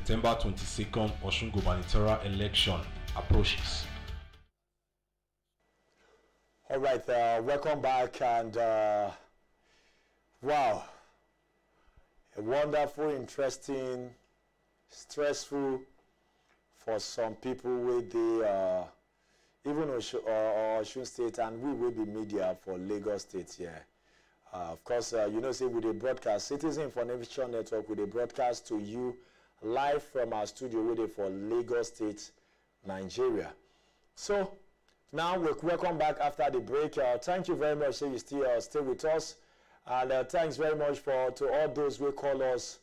September 22nd Osun gubernatorial election approaches. All right, welcome back, and wow, a wonderful, interesting, stressful for some people with the even Osun State, and we with the media for Lagos State here. Of course, you know, say with the broadcast, Citizen Information Network, with the broadcast to you live from our studio with it for Lagos State, Nigeria. So now we're welcome back after the break. Thank you very much. So you still stay with us, and thanks very much to all those who call us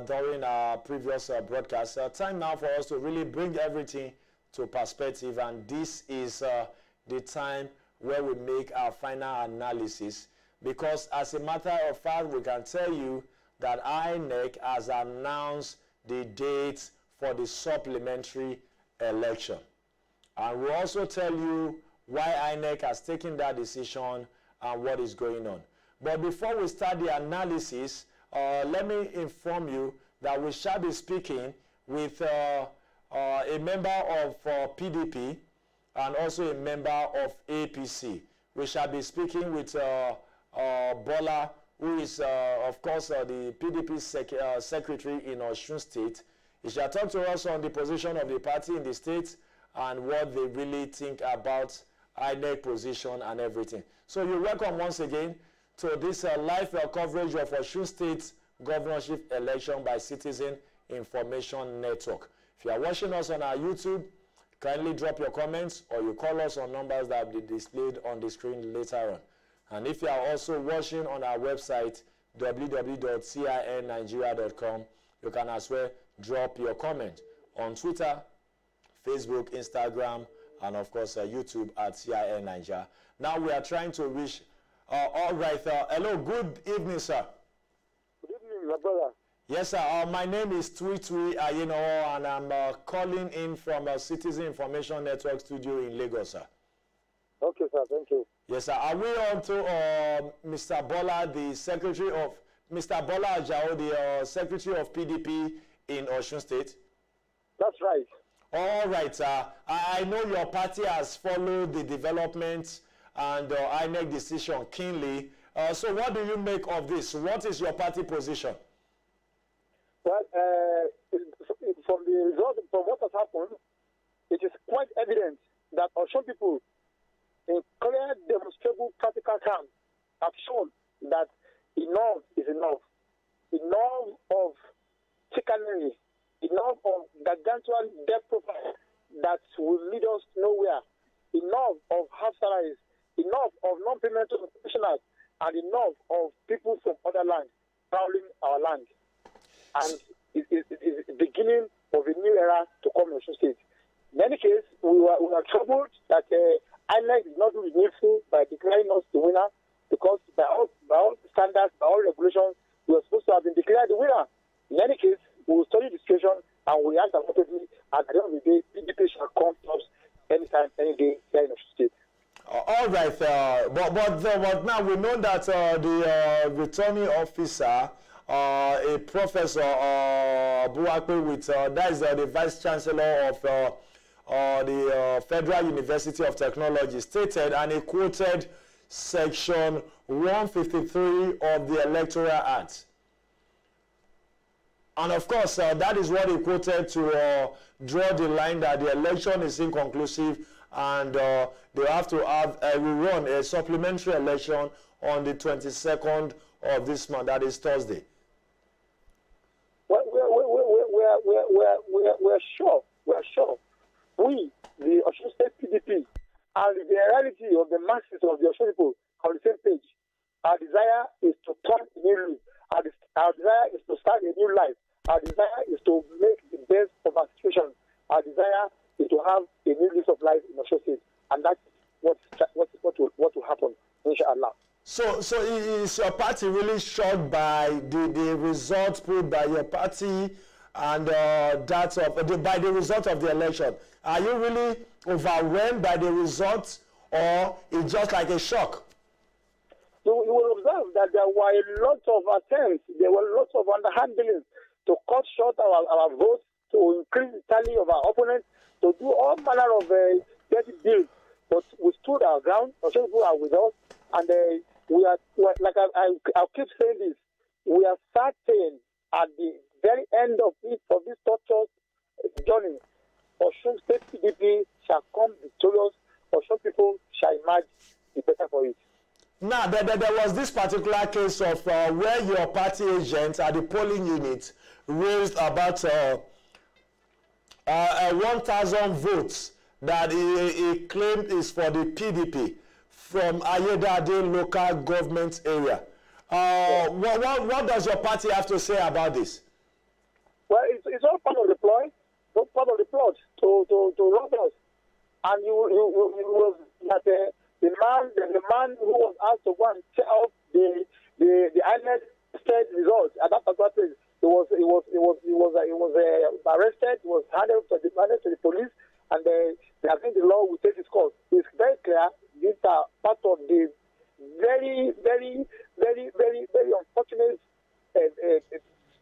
during our previous broadcast. Time now for us to really bring everything to perspective, and this is the time where we make our final analysis. Because as a matter of fact, we can tell you that INEC has announced the dates for the supplementary election. And we'll also tell you why INEC has taken that decision and what is going on. But before we start the analysis, let me inform you that we shall be speaking with a member of PDP and also a member of APC. We shall be speaking with Bola, who is, of course, the PDP secretary in Osun State. He shall talk to us on the position of the party in the state and what they really think about INEC position and everything. So you're welcome once again to this live coverage of Osun State governorship election by Citizen Information Network. If you are watching us on our YouTube, kindly drop your comments or you call us on numbers that will be displayed on the screen later on. And if you are also watching on our website, www.cinnigeria.com, you can as well drop your comment on Twitter, Facebook, Instagram, and of course YouTube at CIN Nigeria. Now we are trying to reach, all right, hello, good evening, sir. Good evening, my brother. Yes, sir. My name is Tui, and I'm calling in from a Citizen Information Network studio in Lagos, sir. Okay, sir. Thank you. Yes, sir. Are we on to Mr. Bola, the secretary of Mr. Bola Ajao, the secretary of PDP in Osun State? That's right. All right, sir. I know your party has followed the developments and INEC decision keenly. So what do you make of this? What is your party position? Well, from the result, from what has happened, it is quite evident that Osun people, in clear, demonstrable, practical terms, have shown that enough is enough. Enough of chicanery, enough of gargantuan debt profile that will lead us nowhere, enough of half salaries, enough of non-payment of professionals, and enough of people from other lands prowling our land. And it is the beginning of a new era to come in Osun State. In any case, we were troubled that INEC did not do the needful by declaring us the winner, because by all standards, by all regulations, we were supposed to have been declared the winner. In any case, we will study the situation and we act appropriately, and at the end of the day, PDP shall come to us anytime, any day here in Osun State. All right, but now we know that the returning officer, a professor, Buakwe, with that is the vice chancellor of the Federal University of Technology, stated, and he quoted section 153 of the Electoral Act. And of course, that is what he quoted to draw the line that the election is inconclusive, and they have to have rerun a supplementary election on the 22nd of this month, that is Thursday. Well, we're sure. We, the Osun State PDP, and the reality of the masses of the Osun people on the same page. Our desire is to turn a new leaf. Our desire is to start a new life. Our desire is to make the best of our situation. Our desire is to have a new lease of life in Osun State, and that's what will happen, inshallah. So is your party really shocked by the results put by your party and by the result of the election? Are you really overwhelmed by the results, or it's just like a shock? You will observe that there were a lot of attempts, there were lots of underhandlings, to cut short our votes, to increase the tally of our opponents, to do all manner of dirty deals. But we stood our ground. Osun people are with us, and we are like I'll keep saying this. We are certain at the very end of this torture journey, Osun State PDP shall come victorious. Osun people shall emerge the better for it. Now, there was this particular case of where your party agent at the polling unit raised about 1,000 votes that he claimed is for the PDP from Ayedade local government area. What does your party have to say about this? Well, it's all part of the ploy, part of the plot to rob us. And you was that the man who was asked to go and check out the INEC state results at that particular place. He was arrested. He was handed over to the police, and I think the law will take its course. It's very clear. These are part of the very, very, very, very, very unfortunate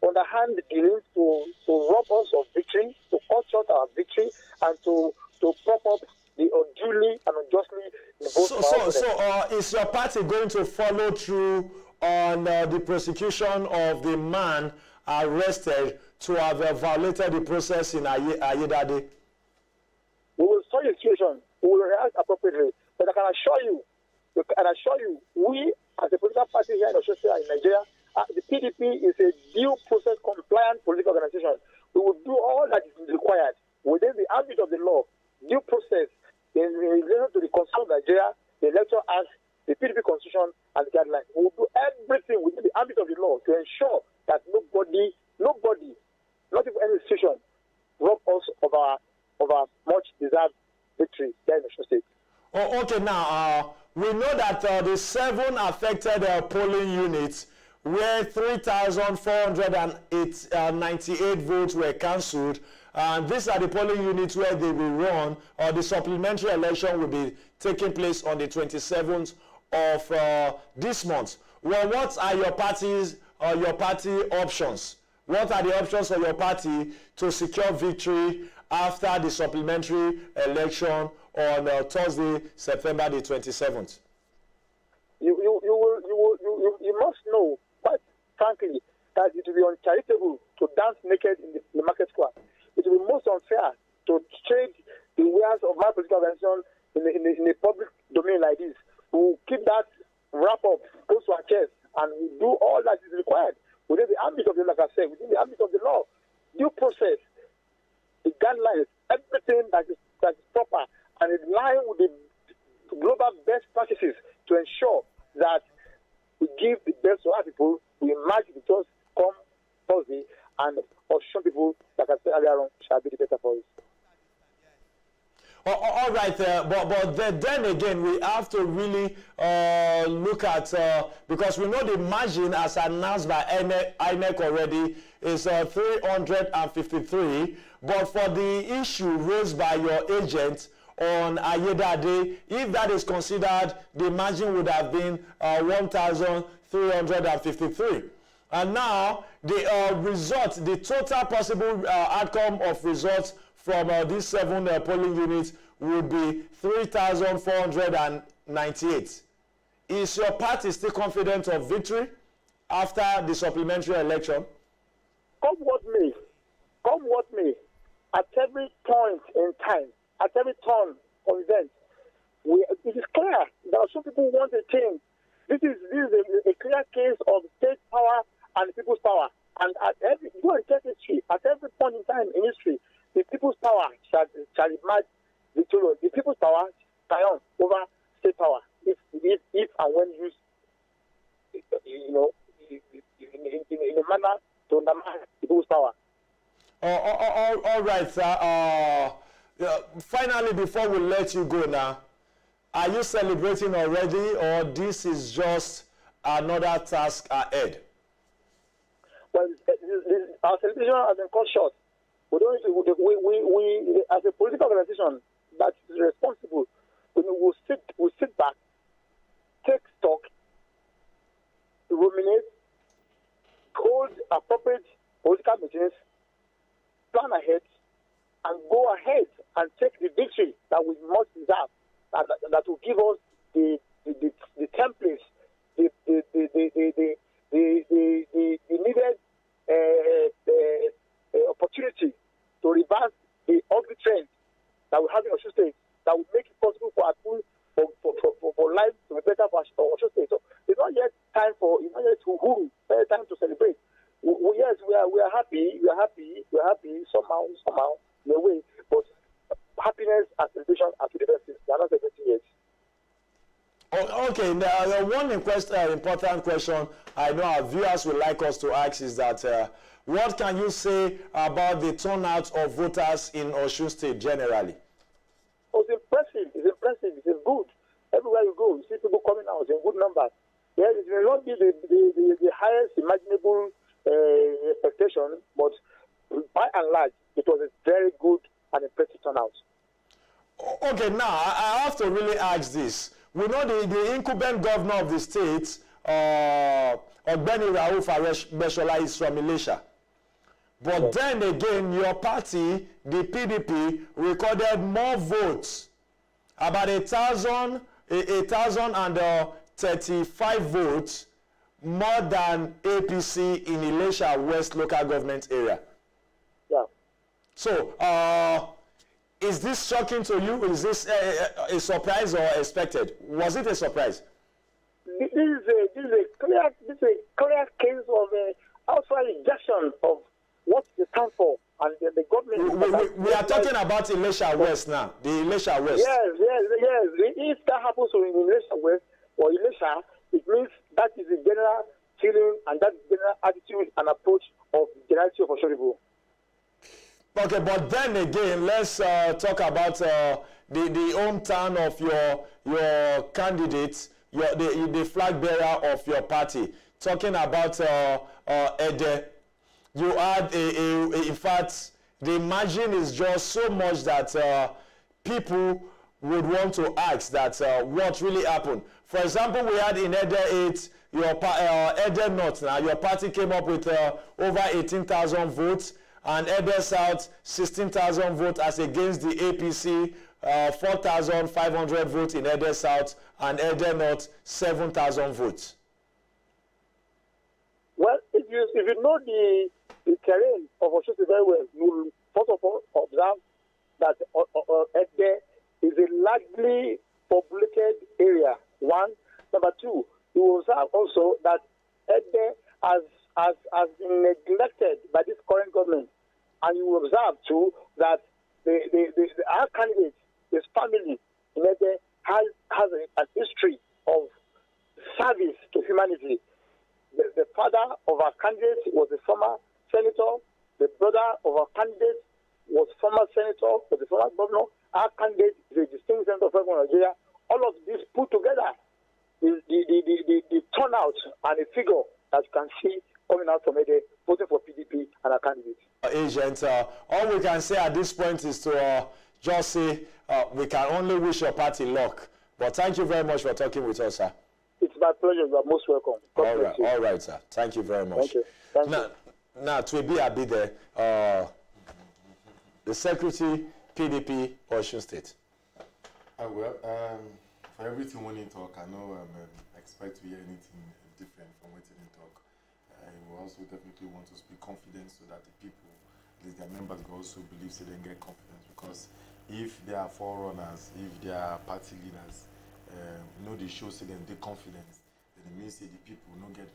underhand dealings to rob us of victory, to cut short our victory, and to prop up the unduly and unjustly. So, is your party going to follow through on the prosecution of the man arrested to have violated the process in Ayedade? We will study the situation. We will react appropriately. But I can assure you, we as a political party here in Australia and Nigeria, the PDP is a due process compliant political organization. We will do all that is required within the ambit of the law, due process, in relation to the Constitution of Nigeria, the Electoral Act, the PDP Constitution, and the guidelines. We will do everything within the ambit of the law to ensure that nobody, not even any institution, rob us of our much deserved victory here in the State. Oh, okay, now we know that the 7 affected polling units where 3,498 votes were cancelled. And these are the polling units where they will run, or the supplementary election will be taking place on the 27th of this month. Well, what are your party options? What are the options for your party to secure victory after the supplementary election on Thursday, September the 27th? You must know, quite frankly, that it will be uncharitable to dance naked in the market square. It will be most unfair to trade the wares of my political organization in a public domain like this. We will keep that wrap up close to our chest, and we do all that is required within the ambit of the, like I said, within the ambit of the law, due process, the guidelines, everything that is proper and in line with the global best practices to ensure that we give the best to our people. We emerge victorious come Thursday, and Osun people, like I said earlier on, shall be the better for us. All right, but then again, we have to really look at, because we know the margin as announced by INEC already is 353, but for the issue raised by your agent on Ayedade, if that is considered, the margin would have been 1,353. And now the result, the total possible outcome of results from these 7 polling units would be 3,498. Is your party still confident of victory after the supplementary election? Come what may, at every point in time, at every turn of events, it is clear that some people want a change. This is a clear case of state power and people's power. And at every point in time in history, the people's power shall emerge victorious. The people's power triumph over state power if and when used, in a manner to undermine the people's power. All right, sir. Finally, before we let you go now, are you celebrating already, or this is just another task ahead? Well, our celebration has been cut short. We as a political organization that is responsible, we'll sit back, take stock, ruminate, hold appropriate political meetings, plan ahead, and go ahead and take the victory that we must deserve, that will give us the templates, the needed opportunity to reverse the ugly trend that we have in Osun State, that will make it possible for life to be better for Osun State. So it's not yet time for, it's not yet time to celebrate. Yes, we are happy, somehow, in a way, but happiness and celebration are two different things. They are not celebrating yet. Oh, okay, now one important question I know our viewers would like us to ask is that what can you say about the turnout of voters in Osun State generally? Oh, it's impressive, it's good. Everywhere you go, you see people coming out in good numbers. Yes, it may not be the highest imaginable expectation, but by and large, it was a very good and impressive turnout. Okay, now I have to really ask this. We know the incumbent governor of the state, Ogbeni Rauf Aresgbeshola, is from Ilesha. But yes, then again, your party, the PDP, recorded more votes, about 1,035 votes, more than APC in Ilesha West local government area. Yeah. So, is this shocking to you? Is this a surprise or expected? Was it a surprise? This is a clear case of outright rejection of what they stand for, and the government. We are talking about Ilesha West now. The Ilesha West. Yes. If that happens in Ilesha West or Ilesha, it means that is the general feeling and that general attitude and approach of the generality of Osun. Okay, but then again, let's talk about the hometown of your candidate, the flag bearer of your party. Talking about Ede, you had in fact, the margin is just so much that people would want to ask that what really happened. For example, we had in Ede 8, Ede North. Now your party came up with over 18,000 votes. And Ede South, 16,000 votes as against the APC, 4,500 votes in Ede South, and Ede North, 7,000 votes. Well, if you know the terrain of Osun very well, you will first of all observe that Ede is a largely populated area. One. Number two, you will observe also that Ede has been neglected by this current government, and you will observe too that our candidate, his family in Ede, has a history of service to humanity. The father of our candidate was a former senator. The brother of our candidate was former senator, was a former governor. Our candidate is a distinguished senator of Nigeria. All of this put together is the turnout and a figure that you can see coming out from Ede, voting for PDP and our candidate. Agent, all we can say at this point is to just say we can only wish your party luck. But thank you very much for talking with us, sir. It's my pleasure. You are most welcome. All right, sir. Thank you very much. Thank you. Now, to be there, the Secretary, PDP, Osun State. Well, for everything when you talk, I know expect to hear anything different from what you talk. We also definitely want to speak confidence so that the people, at least their members, will also believe so they can get confidence. Because if they are forerunners, if they are party leaders, they show so them they confidence, then it means that the people don't get,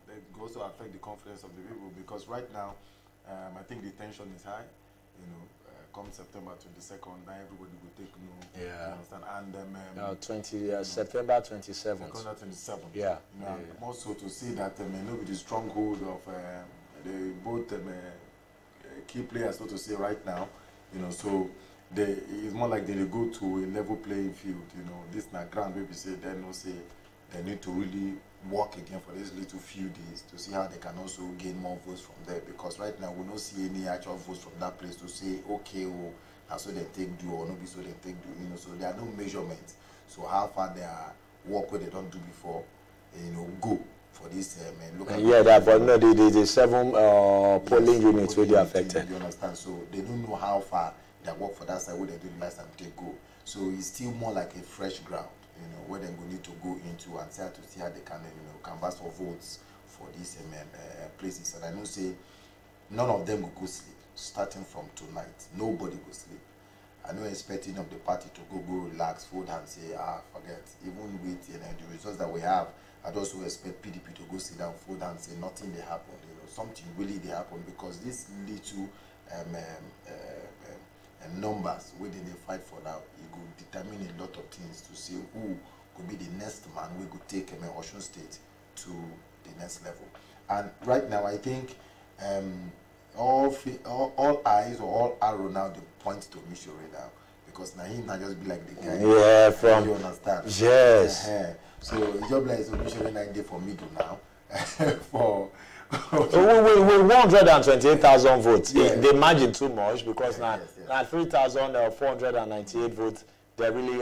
that also affect the confidence of the people. Because right now, I think the tension is high. Come September 22nd, now everybody will take note. Yeah. You understand? And September 27th. September 27th. Yeah. More so to see that may not be the stronghold of both key players, so to say, right now. So it's more like they go to a level playing field. This na ground where we say they no say they need to really work again for this little few days to see how they can also gain more votes from there, because right now we don't see any actual votes from that place to say okay, that's so they take do or not be so they take do, so there are no measurements. So how far their work where they don't do before, go. for this local. Yeah, that, but no, the 7 polling units will be affected. You understand? So they don't know how far their work for that side where they do the last time they go. So it's still more like a fresh ground, you know, where they're going to need to go into and see how they can, you know, canvass for votes for these places. And I know say none of them will go sleep starting from tonight. Nobody will sleep. I know expecting of the party to go relax, fold and say, forget. Even with the results that we have, I'd also expect PDP to go sit down, fold and say nothing they happen. You know, something really they happen because this little numbers within they fight for now, it could determine a lot of things to see who could be the next man we could take Osun State to the next level. And right now, I think all eyes or all arrow now they point to Mishore now because now he not just be like the guy. Yeah, from you understand? Yes. So job like so Mishore 9 day for middle now for. We 128,000 votes. Yeah. They margin too much because now 3,498 votes. They really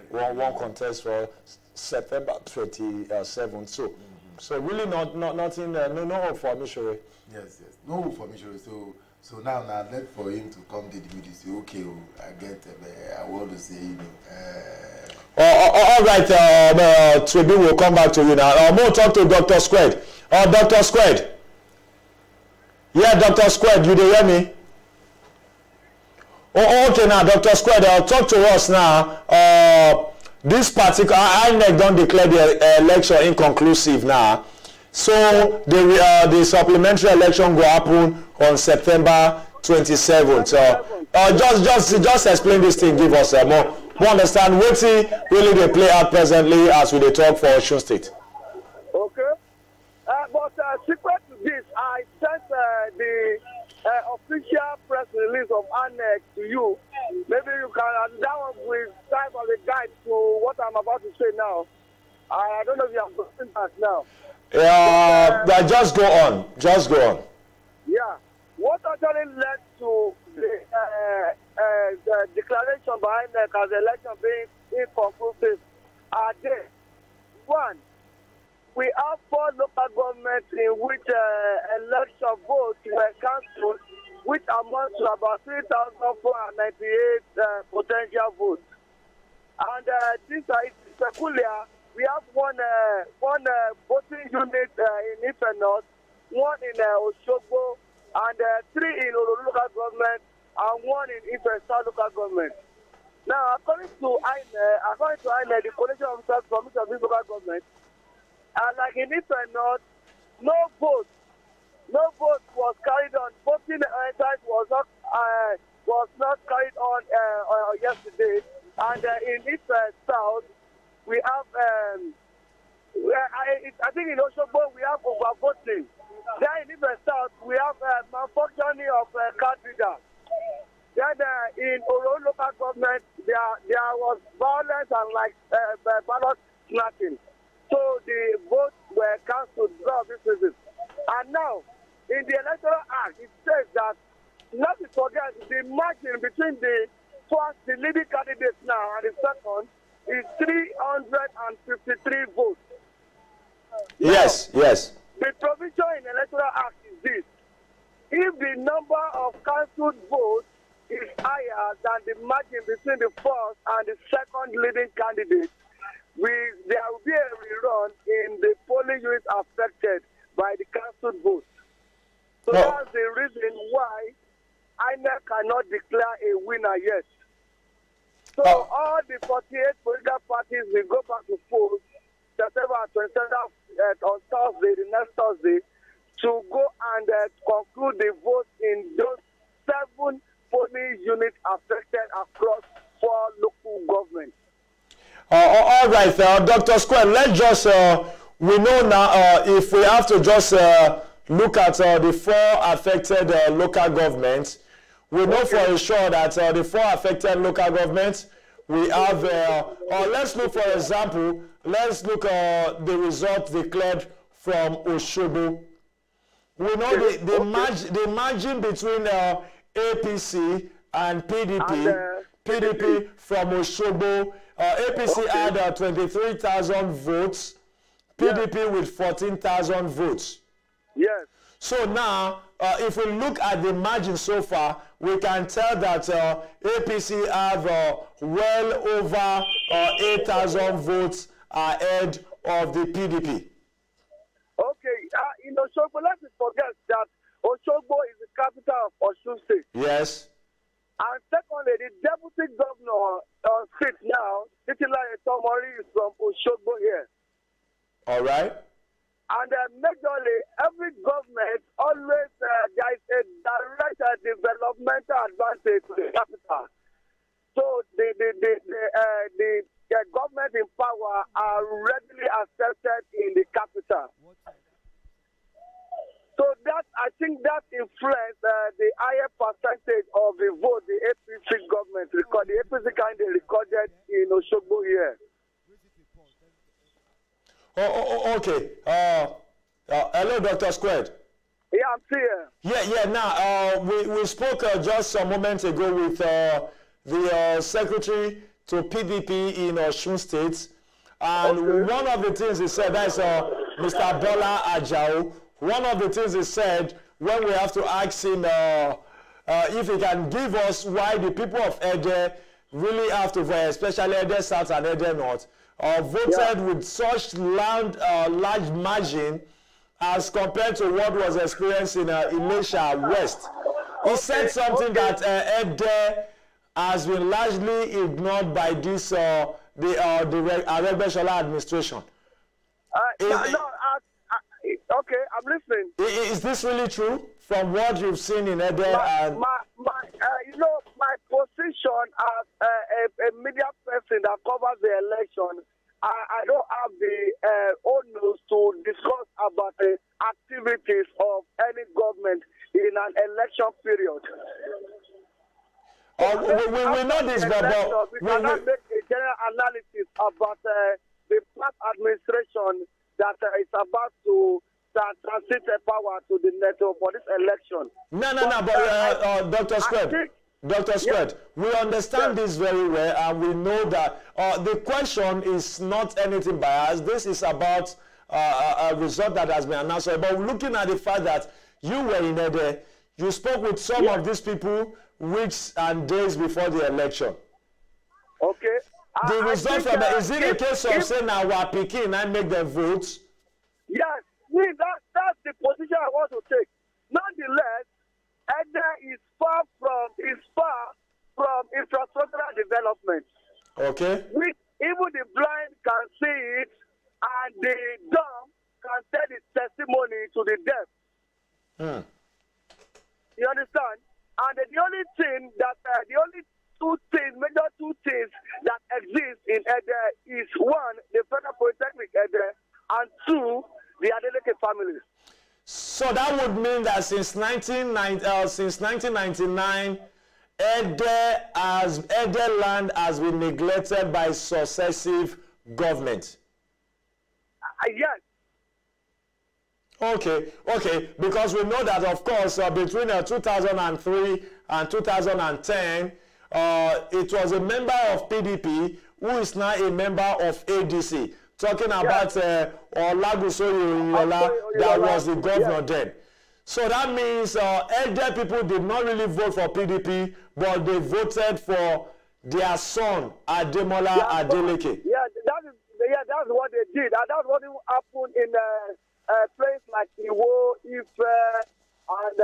one contest for September 27th. So really nothing. No hope for Mishore. Yes. No hope for Mishore. So now let for him to come to the meeting. Say okay, I get. I want to say all right. Tribune will come back to you now. More talk to Dr. Squared. Dr. Squared. Yeah, Dr. Squared, you hear me? Okay now, Dr. Squared, talk to us now. This particular INEC don't declare the election inconclusive now. So the supplementary election will happen on September 27th. Just explain this thing, give us more understand what really they play out presently as we talk for Osun State. Okay. But secret to this, I sent the official press release of INEC to you. Maybe you can, and that one will serve as a guide to what I'm about to say now. I don't know if you have gotten that now. But just go on. Yeah. What actually led to the declaration by INEC as the election being inconclusive are they? One, we have 4 local governments in which election votes were cancelled, which amounts to about 3,498 potential votes. And this is peculiar. We have one voting unit in Ife North, 1 in Osogbo, and 3 in Oro local government, and 1 in Ife South local government. Now, according to INEC, the coalition officers from each of these local governments, like in Ife North, no vote was carried on. Voting exercise was not carried on yesterday. And in Ife South, we have I think in Osogbo we have overvoting. Then in Ife South we have malfunctioning of card reader. Then in Oro local government there was violence and ballot snatching. So the votes were cancelled because of this reason. And now, in the Electoral Act, it says that, not to forget, the margin between the leading candidates now and the second is 353 votes. Yes. The provision in the Electoral Act is this. If the number of cancelled votes is higher than the margin between the first and the second leading candidate, there will be a rerun in the polling units affected by the cancelled votes. So that's the reason why INEC cannot declare a winner yet. So all the 48 political parties will go back to polls September 27th on Thursday, the next Thursday, to go and conclude the vote in those 7 polling units affected across 4 local governments. All right, Dr. Square, let's just, we know now if we have to just look at the 4 affected local governments, we know for sure that the 4 affected local governments, we have, let's look, for example, let's look at the results declared from Osogbo. We know the margin between APC and PDP from Osogbo. APC had 23,000 votes PDP with 14,000 votes. Yes. So now, if we look at the margin so far, we can tell that APC have well over 8,000 votes ahead of the PDP. Okay, in Oshogbo, let's forget that Oshogbo is the capital of Osun State. Yes. And secondly, the deputy governor on seat now, Titila Tomori, is from Oshogbo here. All right. And majorly, every government always there is a direct developmental advantage to the capital. So the government in power are readily accepted in the capital. So that I think that influenced the higher percentage of the vote the APC government recorded. The APC kind of recorded in Oshogbo here. Okay. Hello, Dr. Squared. Yeah, I'm here. Yeah. Now, we spoke just some moments ago with the secretary to PDP in Osun State, and one of the things he said, that's Mr. Bola Ajao. One of the things he said when we have to ask him if he can give us why the people of Ede really have to vote, especially Ede South and Ede North, voted with such large margin as compared to what was experienced in Ilesha West. He said something that Ede has been largely ignored by this the Aregbesola administration. Okay, I'm listening. Is this really true from what you've seen in Ede? My position as a media person that covers the election, I don't have the onus to discuss about the activities of any government in an election period. We know this, but we cannot make a general analysis about the past administration that is about to transit power to the network for this election. But Dr. Squared, Dr. Squared, we understand this very well, and we know that the question is not anything biased. This is about a result that has been announced. But looking at the fact that you were in Ede, you spoke with some of these people weeks and days before the election. Okay. The result from that, is it a case of saying now we're picking and make the votes? Yes, that's the position I want to take. Nonetheless, Ede is far from infrastructural development. Okay. Even the blind can see it, and the dumb can tell its testimony to the deaf. You understand? And the only thing that major two things that exist in Ede is one, the Federal Polytechnic Ede, and two, the Adeleke families. So that would mean that since 1999, Ede land has been neglected by successive governments. Yes. Okay, because we know that, of course, between 2003 and 2010, it was a member of PDP who is now a member of ADC, talking about Olaguso Yola, that was the governor then. So that means Ede people did not really vote for PDP, but they voted for their son, Ademola Adeleke. That's what they did. And that's what happened in place like Iwo, Ife, and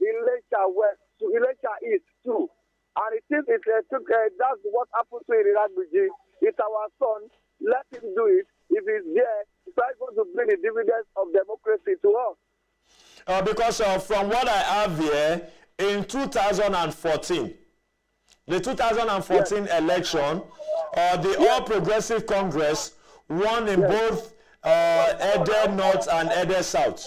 Ilesha West, Ilesha East too. And it seems that's what happened to Iriragbiji. It's our son. Let him do it. If he's there, he's going to bring the dividends of democracy to us. Because from what I have here, in 2014, the 2014 election, the All Progressive Congress won in both Ede North and Ede South.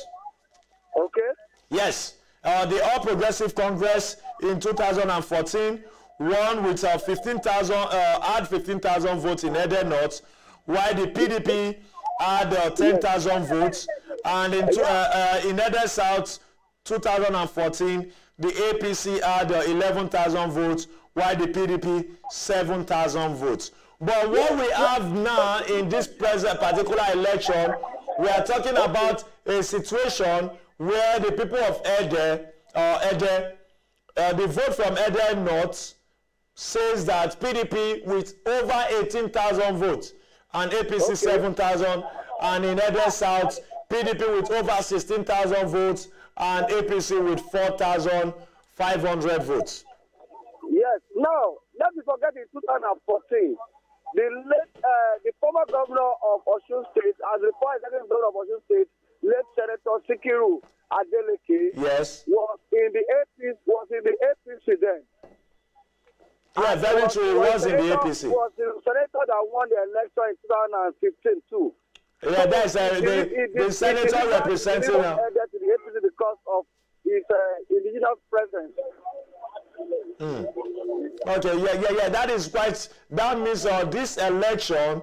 Okay. Yes. The All Progressive Congress in 2014 won with 15,000 votes in Ede North, while the PDP had 10,000 votes, and in Ede South 2014 the APC had 11,000 votes, while the PDP 7,000 votes. But what we have now in this present particular election, we are talking about a situation where the people of Ede, the vote from Ede North says that PDP with over 18,000 votes and APC 7,000, and in Ede South, PDP with over 16,000 votes and APC with 4,500 votes. Yes. Now, let me forget in 2014, the former governor of Osun State, as the former executive governor of Osun State, late Senator Sikiru Adeleke, yes, was in the APC then. Yeah, very true. It was in the APC. Was the senator that won the election in 2015 too. Yeah, that's the senator representing the APC because of his indigenous presence. Okay, yeah. That is quite. That means this election,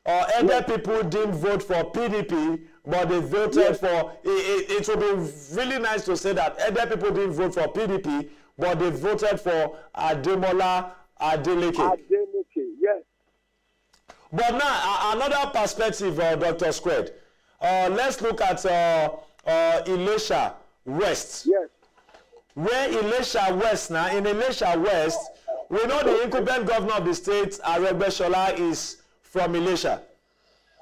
other people didn't vote for PDP, but they voted for. It would be really nice to say that other people didn't vote for PDP, but they voted for Ademola Adeleke. Adeleke, yes. But now another perspective, Dr. Squared. Let's look at Elisha West. Yes. Where Elisha West now, in Elisha West, we know the incumbent governor of the state, Aregbesola, is from Elisha.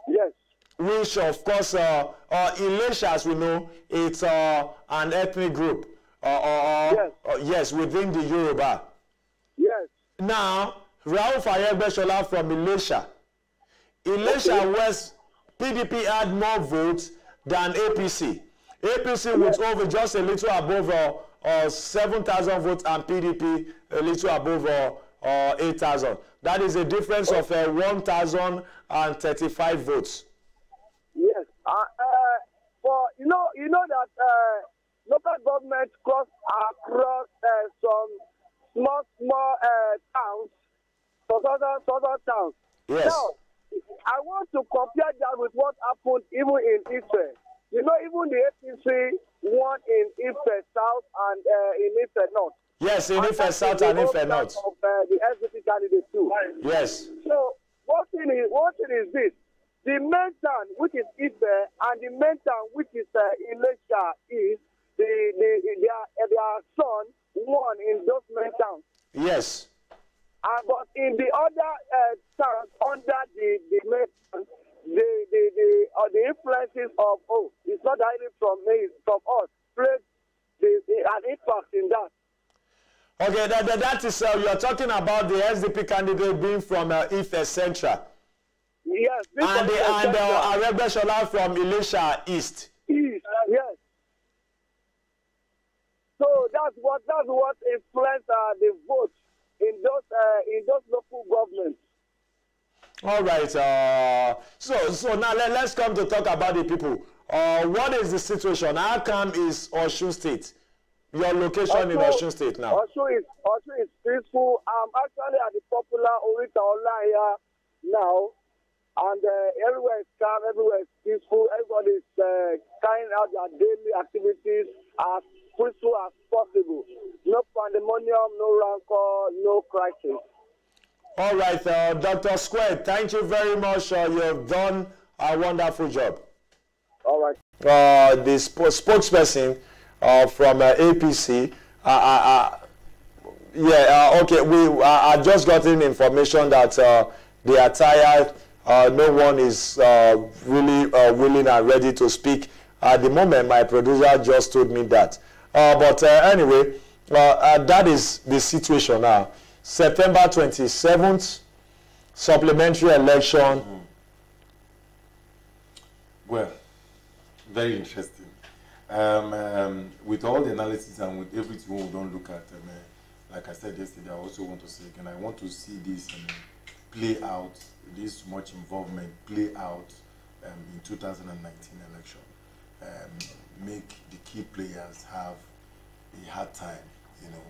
Yes. Which, of course, Elisha, as we know, it's an ethnic group. Yes. Yes, within the Yoruba. Yes. Now, Rauf Aregbesola from Elisha. Elisha West, PDP had more votes than APC. APC with over just a little above 7,000 votes and PDP a little above 8,000. That is a difference of 1,035 votes. Yes. For you know that local government cross across some small towns, southern towns. Yes. Now, I want to compare that with what happened even in Ife. You know, even the APC won in Ife South and in Ife North. Yes, in Ife South and Ife North. Of the SDP candidate too. Yes. So one thing is this: the main town, which is Ife, and the main town, which is Elisha, is their son won in those main towns. Yes. But in the other towns under the main town, the influences of it's not directly from us played an impact in that. Okay, that is you are talking about the SDP candidate being from Ife Central. Yes. And Aregbesola from Elisha East. East, yes. So that's what influenced the vote in those local governments. All right. So now let's come to talk about the people. What is the situation? How come is Osun State? Your location in Osun State now? Osun is peaceful. I'm actually at the popular Orita Olaya now, and everywhere is calm, everywhere is peaceful. Everybody is carrying out their daily activities as peaceful as possible. No pandemonium, no rancor, no crisis. All right, Dr. Square, thank you very much. You have done a wonderful job. All right. The spokesperson from APC, okay, I just gotten information that they are tired. No one is really willing and ready to speak. At the moment, my producer just told me that. But anyway, that is the situation now. September 27th, supplementary election. Well, very interesting. With all the analysis and with everything we don't look at, like I said yesterday, I also want to say again, I want to see this play out, this much involvement play out in 2019 election. Make the key players have a hard time, you know,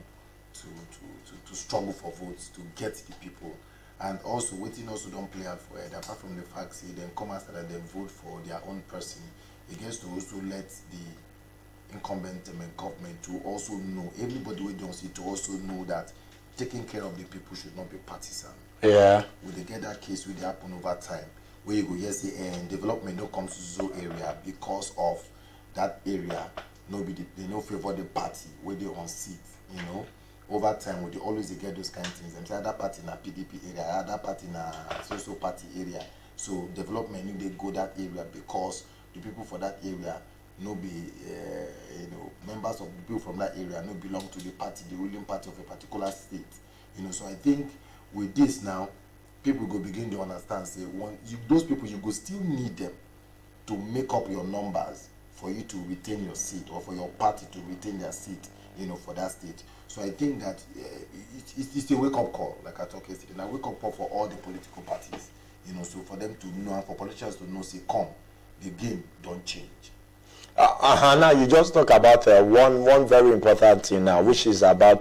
to struggle for votes, to get the people. And also, waiting also don't play out for it, apart from the fact say then come after that they vote for their own person. It gets to also let the incumbent government to also know, everybody we don't see to also know that taking care of the people should not be partisan. Yeah. We dey get that case wey dey happen over time, where you go hear say development no come to so area because of that area no be they no favor the party where they on seat, you know. Over time we dey always dey get those kind of things. Them say that party na PDP area, other party na so party area. So development need dey go that area because the people for that area no be you know, members of the people from that area no belong to the party, the ruling party of a particular state. You know, so I think with this now, people go begin to understand, say, those people, you go still need them to make up your numbers for you to retain your seat, or for your party to retain their seat, you know, for that state. So I think that it's a wake-up call, like I talked yesterday, a wake-up call for all the political parties, you know, so for them to know, and for politicians to know, say, come, the game don't change. Now you just talk about one very important thing now, which is about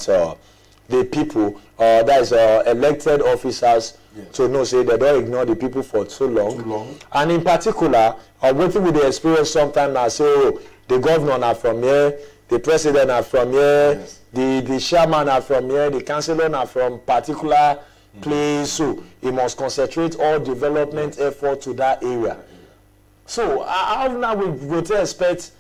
the people, that is elected officers, yes, to know, say, they don't ignore the people for too long. And in particular, what we dey experience sometimes now, say, oh, the governor are from here, the president are from here, yes, the chairman are from here, the councillor are from particular place, so he must concentrate all development effort to that area. So how now we go to expect,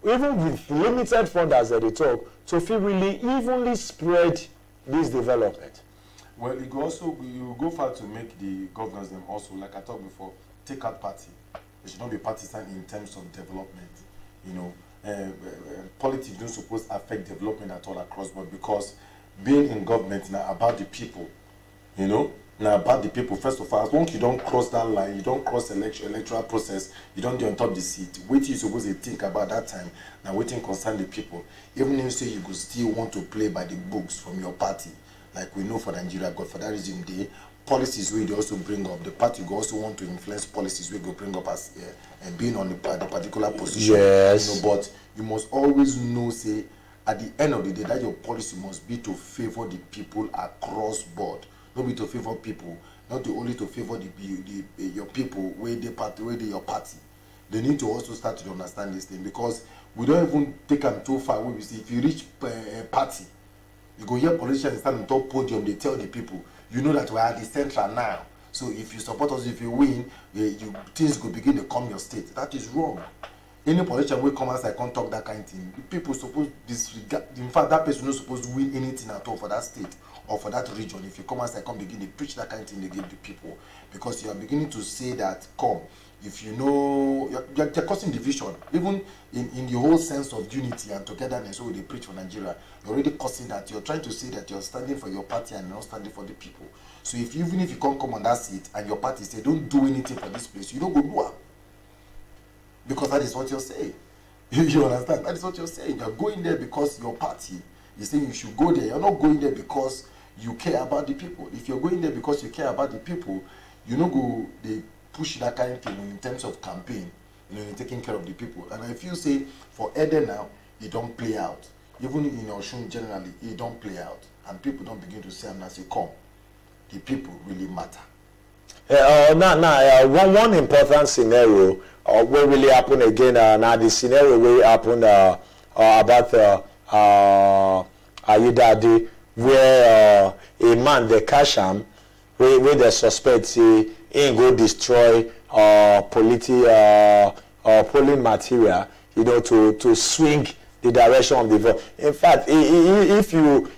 even with limited funders that they talk, to feel really evenly spread this development? Well, you go far to make the governors them also, like I talked before, take out party. They should not be partisan in terms of development. You know, politics don't suppose affect development at all across board, because being in government now about the people, you know. Now about the people, first of all, once you don't cross that line, you don't cross electoral process, you don't do on top of the seat. What you supposed to think about that time, now waiting concern the people. Even if you say you could still want to play by the books from your party, like we know for Nigeria, God, for that reason, the policies we also bring up, the party will also want to influence policies we go bring up as and being on the particular position. Yes. You know, but you must always know, say, at the end of the day, that your policy must be to favor the people across board. Not be to favor people, not only to favor your people where they party, where they your party. They need to also start to understand this thing, because we don't even take them too far. We see if you reach a party, you go hear politicians stand on top podium. They tell the people, you know that we are at the central now. So if you support us, if you win, things will begin to come your state. That is wrong. Any politician will come outside can't talk that kind of thing. People supposed disregard. In fact, that person is not supposed to win anything at all for that state or for that region. If you come outside, come begin to preach that kind of thing, they give the people, because you are beginning to say that, come, if you know, you're causing division, even in the whole sense of unity and togetherness. So they preach for Nigeria, you're already causing that. You're trying to say that you're standing for your party and not standing for the people. So even if you can't come on that seat and your party say, don't do anything for this place, you don't go do it. Because that is what you're saying. You understand? That is what you're saying. You're going there because your party is saying you should go there. You're not going there because you care about the people. If you're going there because you care about the people, you know, they push that kind of thing in terms of campaign, you know, you're taking care of the people. And I feel, say, for Eden now, it don't play out. Even in Osun generally, it don't play out. And people don't begin to say, and I say, come, the people really matter. One important scenario will really happen again. Now the scenario will happen about Ayidade, where a man they catch him, where they suspect he go destroy polling material, you know, to swing the direction of the vote. In fact, if you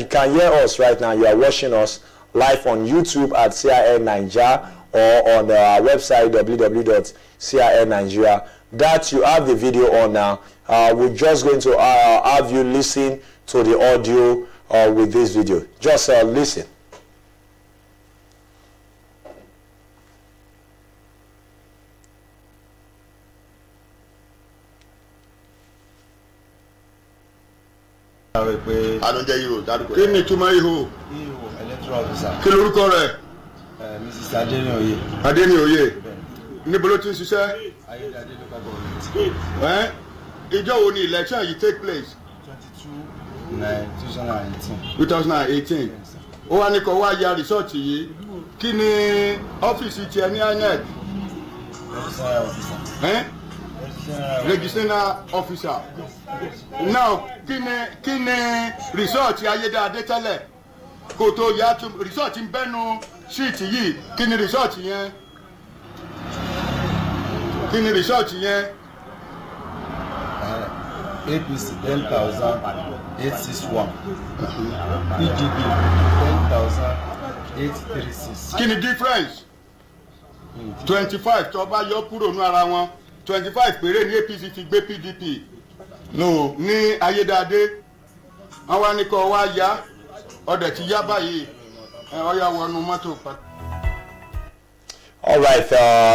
can hear us right now, you are watching us live on YouTube at CIN Nigeria, or on our website www.CIN Nigeria. That you have the video on now. We're just going to have you listen to the audio with this video. Just listen. Adonde Iho, kí ni ìtumọ̀ Iho? Electoral officer. Kí lorúkọ rẹ̀? Mrs. Adenioye. Adenioye. Níbo ló ti ń ṣiṣẹ́? Ayédáadé local government. Ìjọ́ wo ni election yìí take place? 22/9/2018. 2018. Ó wá ní kó wá ya result yìí. Kí ni ọ́fíìsì tiẹ̀ ní INEC? Registrar officer. Now, kí ni result Ayédáadé tẹ́lẹ̀? Kò tó yá result ń bẹ́nu ṣíìtì yìí kí ni result yẹn kí ni result yẹn. APC 10,861. PDP 10,836. Kí ni difference? 25 tó bá yọ kúrò ní ara wọn 25 péré ní APC fi gbé PDP no ní ayédáadé wọn wá ní kó wá yá ọdẹ ti yá báyìí ọyá wọnú mọ́tò pa. All right,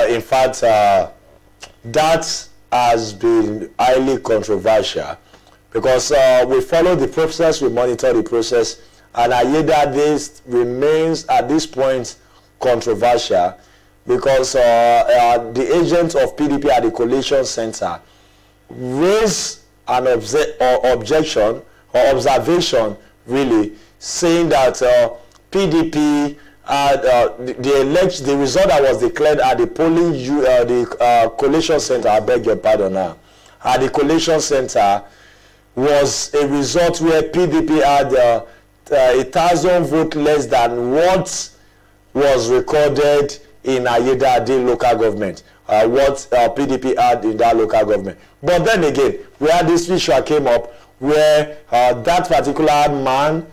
in fact, that has been highly controversial because we follow the process, we monitor the process, and Ayedade remains at this point controversial because the agent of PDP at the Coalition Center raised an objection or observation, really, saying that PDP the result that was declared at the polling Coalition Center, I beg your pardon now, at the Coalition Center was a result where PDP had 1,000 votes less than what was recorded in Ayedade local government, what PDP had in that local government. But then again, we had this issue came up where that particular man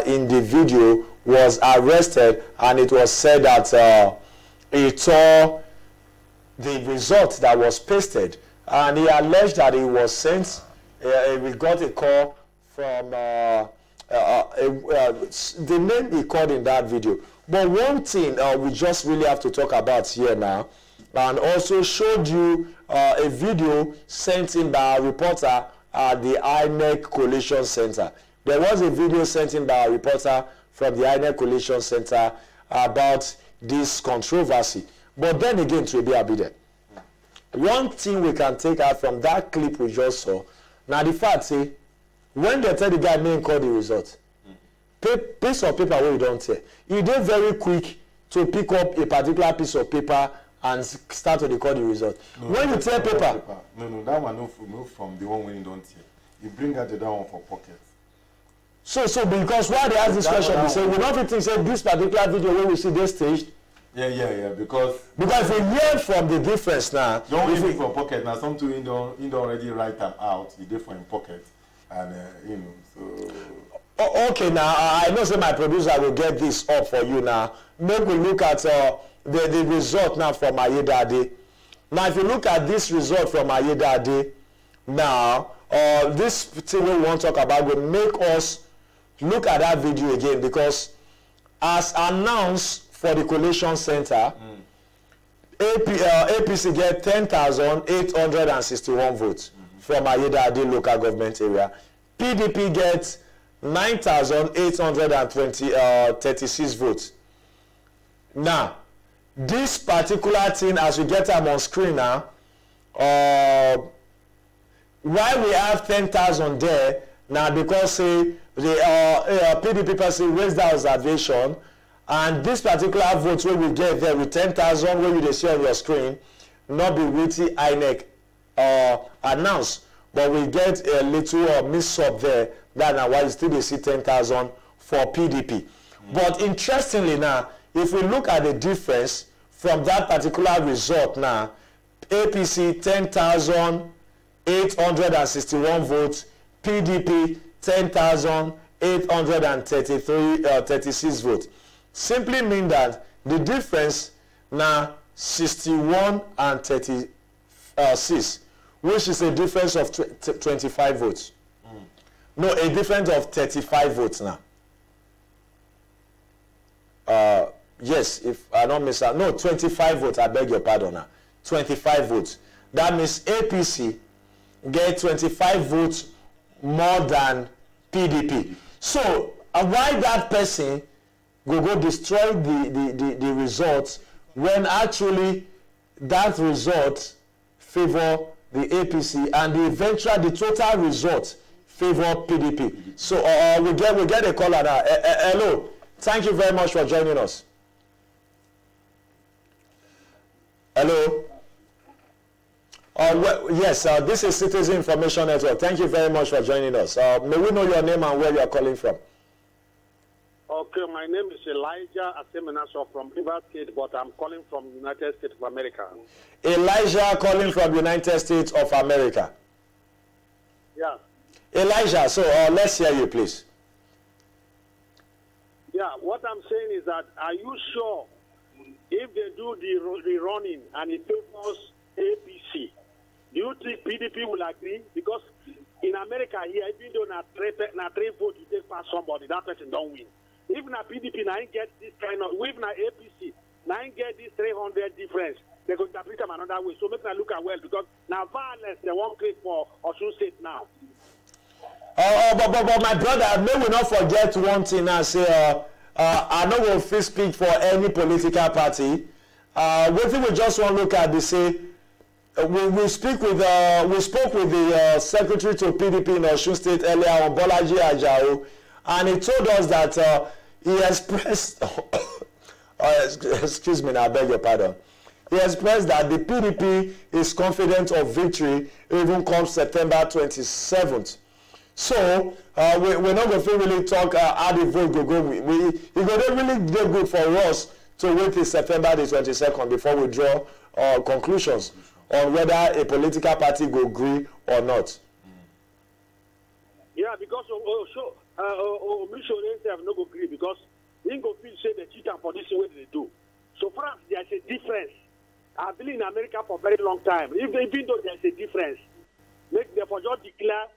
in the video was arrested, and it was said that he saw the result that was pasted, and he alleged that he was sent. We got a call from the name he called in that video. But one thing we just really have to talk about here now, and also showed you a video sent in by a reporter at the INEC Coalition Center. There was a video sent in by a reporter from the INEC Coalition Center about this controversy. But then again, to be abided. One thing we can take out from that clip we just saw, now the fact say, when they tell the guy name call the result, piece of paper where you don't hear, you did very quick to pick up a particular piece of paper and start to record the result. No, when you tell paper, no, that one no from the one when you don't hear. You bring out the that one for pocket. So because why they ask this question, we say we don't think say this particular video where we see this staged. Yeah, because if we hear from the difference now, don't even for pocket now. Something you don't already write them out. You did for in pocket, and you know so. Okay, now I know say my producer will get this up for you now. Maybe we look at the result now from Ayedade. Now, if you look at this result from Ayedade, now this thing we want to talk about will make us look at that video again, because as announced for the Coalition Center, APC get 10,861 votes from Ayedade local government area. PDP gets 9,836 votes. Now, this particular thing, as we get them on screen now, why we have 10,000 there now, because the PDP person raised that observation, and this particular vote where we get there with 10,000 where you see on your screen, not be with the INEC announced, but we get a little mix up there. That now why you still see 10,000 for PDP. But interestingly now, if we look at the difference from that particular result now, APC 10,861 votes, PDP 10,836 votes. Simply mean that the difference now 61 and 36, which is a difference of 25 votes. No, a difference of 35 votes now. Yes, if I don't miss out. No, 25 votes. I beg your pardon now. 25 votes. That means APC get 25 votes more than PDP. So, why that person go destroy the results when actually that result favor the APC and the total result favor PDP. So we get a caller now. Hello, thank you very much for joining us. Hello. Well, yes, this is Citizen Information Network. Thank you very much for joining us. May we know your name and where you are calling from? Okay, sir. My name is Elijah Asemenaso from River State, but I'm calling from United States of America. Elijah calling from United States of America. Yeah. Elijah, so let's hear you, please. Yeah, what I'm saying is that, are you sure if they do the running and it favors APC, do you think PDP will agree? Because in America here, even though not three votes you take past somebody, that person don't win. If na PDP now get this kind of, if na APC now get this 300 difference, they could interpret them another way. So make them look at well, because now violence they won't create for Osun State now. But my brother, may we not forget one thing. I say, I know we'll feel speak for any political party. One thing we just want to look at, they say, we spoke with the secretary to PDP in Osun State earlier on, Bolaji Ajao, and he told us that he expressed, excuse me, I beg your pardon. He expressed that the PDP is confident of victory even come September 27th. So we're not going to really talk how the vote go. It go really get good for us to wait till September the 22nd before we draw conclusions on whether a political party go agree or not. Yeah, because Missionary have no go agree because they go feel say they cheat for this way they do. So France, there's a difference. I've been in America for a very long time. Even though there's a difference, make them just declare.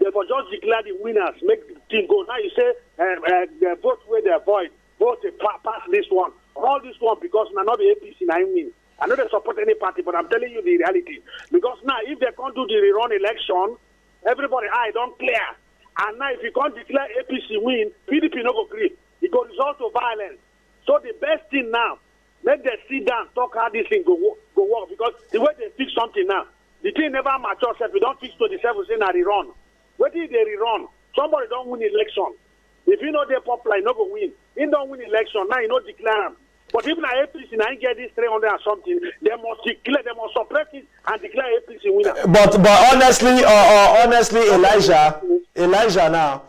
Therefore, just declare the winners, make the team go. Now you say the vote where they avoid, vote pass this one. All this one because now not the APC now win. I know they support any party, but I'm telling you the reality. Because now if they can't do the rerun election, everybody eye don't clear. And now if you can't declare APC win, PDP no go agree. It go result to violence. So the best thing now, make them sit down, talk how this thing go work. Because the way they fix something now, the thing never matures. If we don't fix to the 7 say now rerun. What if they rerun? Somebody don't win election. If you know they're popular, you not go win. He don't win election, now you not declare them. But if now APC now get this 300 and something, they must declare, they must suppress it and declare APC winner. But honestly, Elijah now,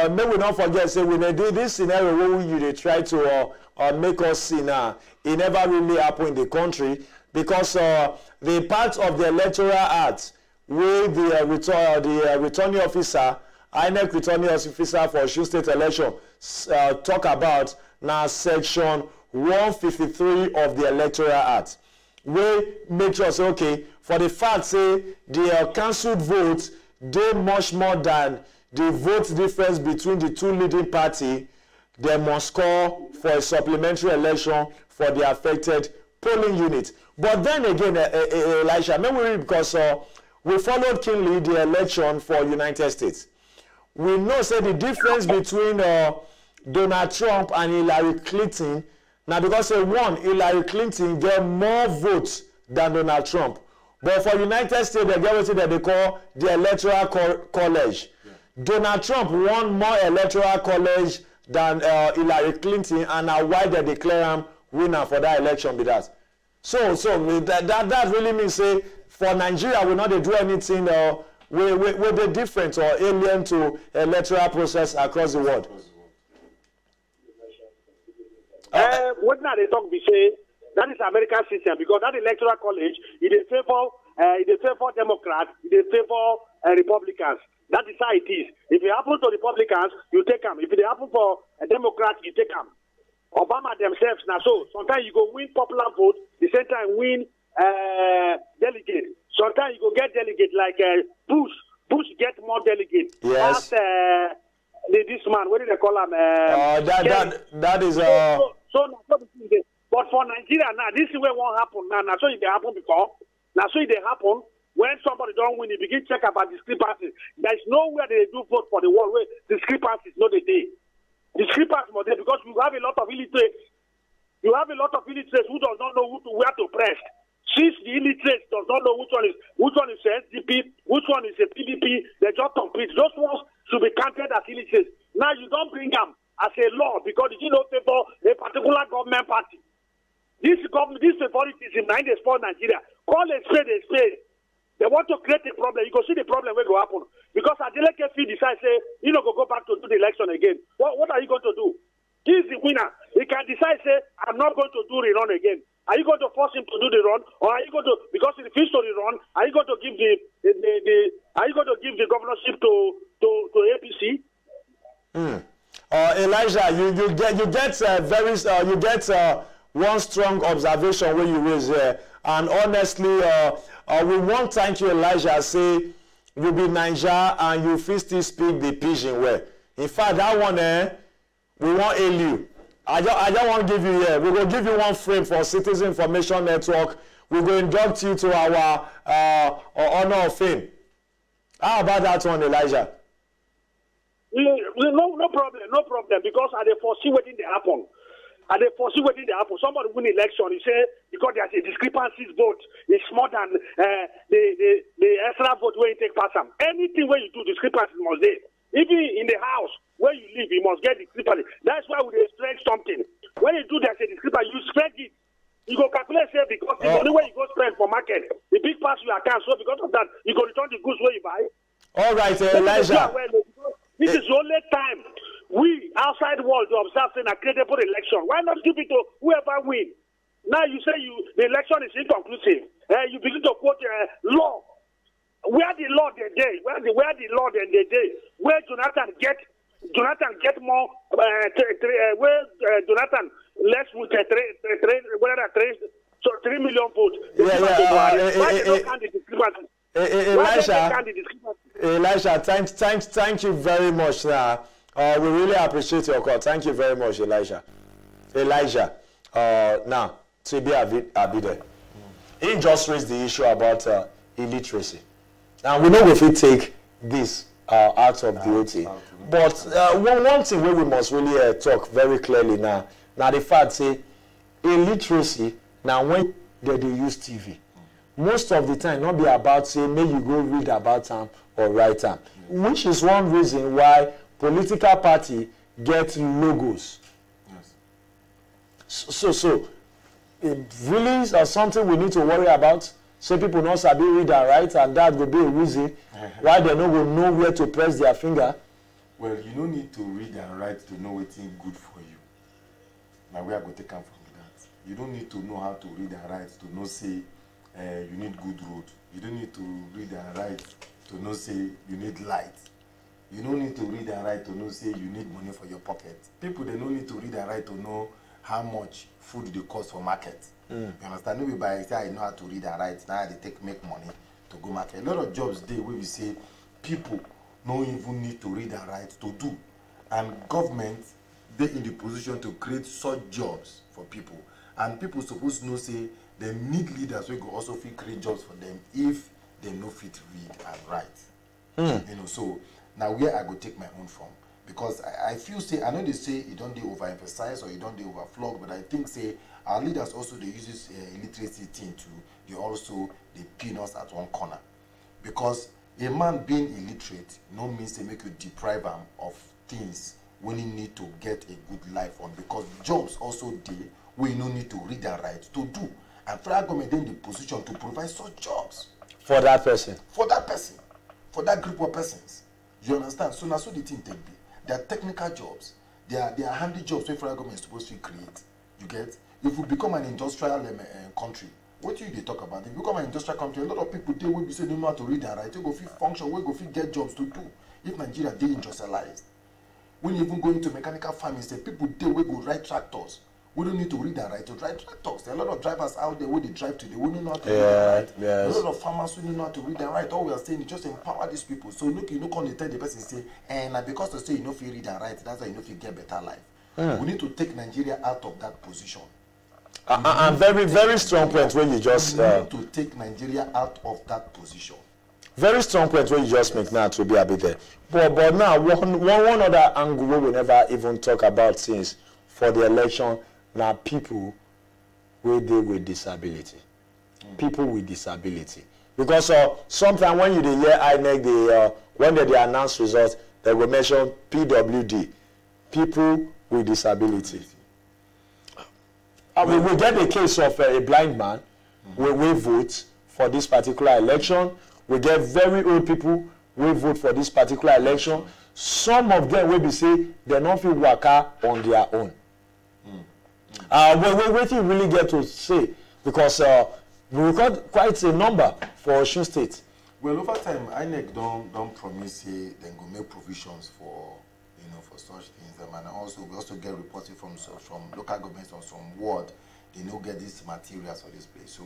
may we not forget, say when they do this scenario where they try to make us see now, it never really happened in the country because the part of the electoral act with the returning officer, INEC returning officer for Osun State election, talk about now section 153 of the electoral act. We make sure say okay for the fact say the cancelled votes they much more than the vote difference between the two leading party. They must call for a supplementary election for the affected polling unit. But then again, Elisha, remember because we followed keenly the election for United States. We know say the difference between Donald Trump and Hillary Clinton. Now because Hillary Clinton get more votes than Donald Trump. But for United States, they get what they call the electoral college. Yeah. Donald Trump won more electoral college than Hillary Clinton, and now why they declare him winner for that election be that. So that really means say for Nigeria we not do anything with the different or alien to electoral process across the world. What now they talk we say that is American system because that electoral college it favor Democrats, it favor Republicans. That is how it is. If it happens to Republicans, you take them. If it happens for a Democrat, you take them. Obama themselves now. So sometimes you go win popular vote, the same time win delegate. Sometimes you go get delegate like Bush. Bush get more delegate. Yes. This man, what do they call him? That is but for Nigeria now, this is where won't happen now. Now so it happen before. Now so it happen when somebody don't win, you begin check about discrepancies. There is nowhere they do vote for the world where discrepancies no they day. Discrepancies more there because you have a lot of illiterates. You have a lot of illiterates who does not know where to press. Since the illiterates does not know which one is a SDP, which one is a PDP, they just compete. Those ones should be counted as illiterates. Now you don't bring them as a law because you don't favor a particular government party. This favoritism now they spoil Nigeria. Call a spade a spade. They want to create a problem. You can see the problem will go happen. Because Adeleke decide say, you know, go back to do the election again. What are you going to do? He is the winner. He can decide, say, I'm not going to do the run again. Are you going to force him to do the run, or are you going to, because he refused to the run, are you going to give are you going to give the governorship to APC? Elijah, you get one strong observation when you raise here, and honestly, we won't thank you, Elijah. Say you be Niger and you feel still speak the pidgin well. In fact, that one, we won't hail you. I don't want to give you here. We will give you one frame for Citizen Information Network. We will induct you to our honor of fame. How about that one, Elijah? No problem. Because I foresee what didn't happen. Somebody win election. He say because there's a discrepancies vote, it's more than the extra vote where you take pass them. Anything where you do discrepancies must be. Even in the house where you live, you must get discrepancy. That's why we stretch something. When you do there's a discrepancy, you stretch it. You go calculate say because the only way you go spend for market, the big pass you account. So because of that, you go return the goods where you buy. All right, Elijah. This is the only time we outside the world to observe saying a credible election. Why not give it to whoever win? Now you say the election is inconclusive. You begin to quote law. Where the law the day? Where the law the day? Where Jonathan get more? Where Jonathan less with 3 million votes. Elijah, thank you very much. We really appreciate your call. Thank you very much, Elijah. Now, TB Abide. He just raised the issue about illiteracy. Now, we know if we take this out of the OT. But one thing where we must really talk very clearly now the fact say, illiteracy, now when they use TV, most of the time not be about say, may you go read about them or write them, which is one reason why political party get logos. So it really is something we need to worry about. So people not sabi read and write, and that will be a reason why they no will know where to press their finger. Well, you don't need to read and write to know what's good for you. Now we are going to come from that. You don't need to know how to read and write to know say you need good road. You don't need to read and write to know say you need light. You don't need to read and write to know say you need money for your pocket. People they don't need to read and write to know how much food they cost for market. You understand? Maybe by say I know how to read and write, now they make money to go market. A lot of jobs there where we say people don't even need to read and write to do. And government, they in the position to create such jobs for people. And people supposed to know say they need leaders who will also fit create jobs for them if they know fit read and write. You know, so now where I go take my own from. Because I feel say, I know they say you don't do overemphasize or you don't do overflog, but I think say our leaders also they use this illiteracy thing too. They pin us at one corner. Because a man being illiterate no means they make you deprive him of things when he need to get a good life on. Because jobs also there we no need to read and write to do. And federal government in the position to provide such jobs. For that person. For that person. For that group of persons. You understand? So now so the thing take be. They are technical jobs. They are handy jobs where federal government is supposed to create. You get? If we become an industrial country, what do you talk about? If we become an industrial country, a lot of people there will be saying they know how to read and write. They go fit function, we go fit get jobs to do. If Nigeria they industrialized, when you even go into mechanical farming, say people there will go ride tractors. We don't need to read and write to drive tractors. There are a lot of drivers out there where they drive today. We don't know how to read and write. Yes. A lot of farmers who don't know how to read and write. All we are saying is just empower these people. So look, you know, come tell the person say, and because they say you know if you read and write, that's why you know if you get better life. We need to take Nigeria out of that position. And very, very strong point when you just we need to take Nigeria out of that position. Very strong point when you just make now to be a bit there. But now one other angle we will never even talk about since for the election. Now people will deal with disability. People with disability. Because sometimes when you hear INEC, when they announce results, they will mention PWD, people with disability. We will get a case of a blind man. We will vote for this particular election. We get very old people will vote for this particular election. some of them will be say they not feel waka on their own. What you really get to say, because we record quite a number for Osun State. Well, over time, INEC don't promise say then go make provisions for for such things. And also we also get reporting from local governments on some ward they no get these materials for this place. So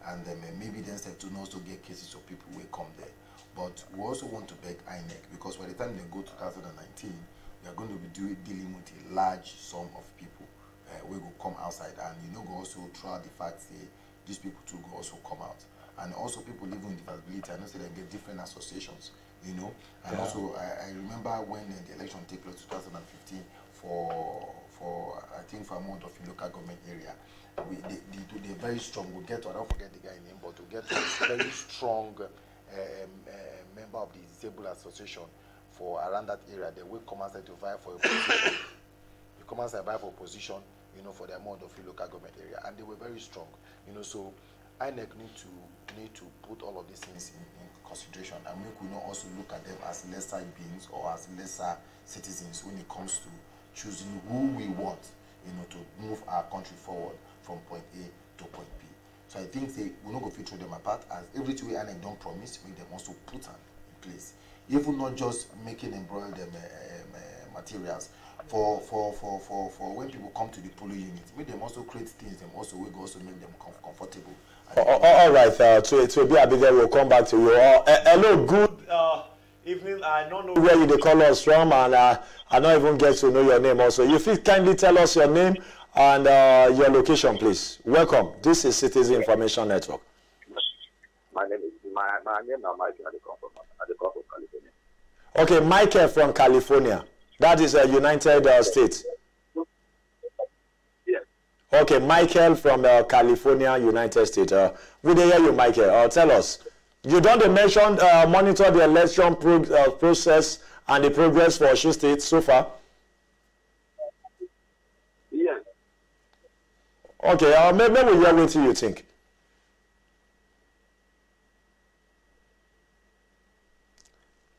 and maybe then step to also get cases of people will come there. But we also want to beg INEC because by the time they go to 2019, we are going to be dealing with a large sum of people. We go come outside and go also throw out the fact that these people too go also come out. And also people living with disability, I know say they get different associations, and also I remember when the election took place in 2015 for I think for a month of local government area, they're very strong. We'll get to, I don't forget the guy's name, but to get a very strong member of the disabled association for around that area. They will come outside to vie for a position. They come outside vie for a position, for the amount of local government area, and they were very strong, so INEC need to put all of these things in consideration and make we not also look at them as lesser beings or as lesser citizens when it comes to choosing who we want, to move our country forward from point A to point B. So I think we're not going to throw them apart, as everything we INEC don't promise, make them also put them in place. Even not just making embroider them materials for when people come to the polling unit, make them also create things. Them also we go also make them comfortable. All right, to be a bit there, we'll come back to you. Hello, good evening. I don't know where you call us from, and I don't even get to know your name also. If you kindly tell us your name and your location, please. Welcome. This is Citizen Information Network. My name is Michael. I come from California. Okay, Michael from California. That is a United States. Yes. Okay, Michael from California, United States. We didn't hear you, Michael. Tell us. You don't mention monitor the election process and the progress for Osun State so far? Yes. Okay, maybe we'll hear what you think.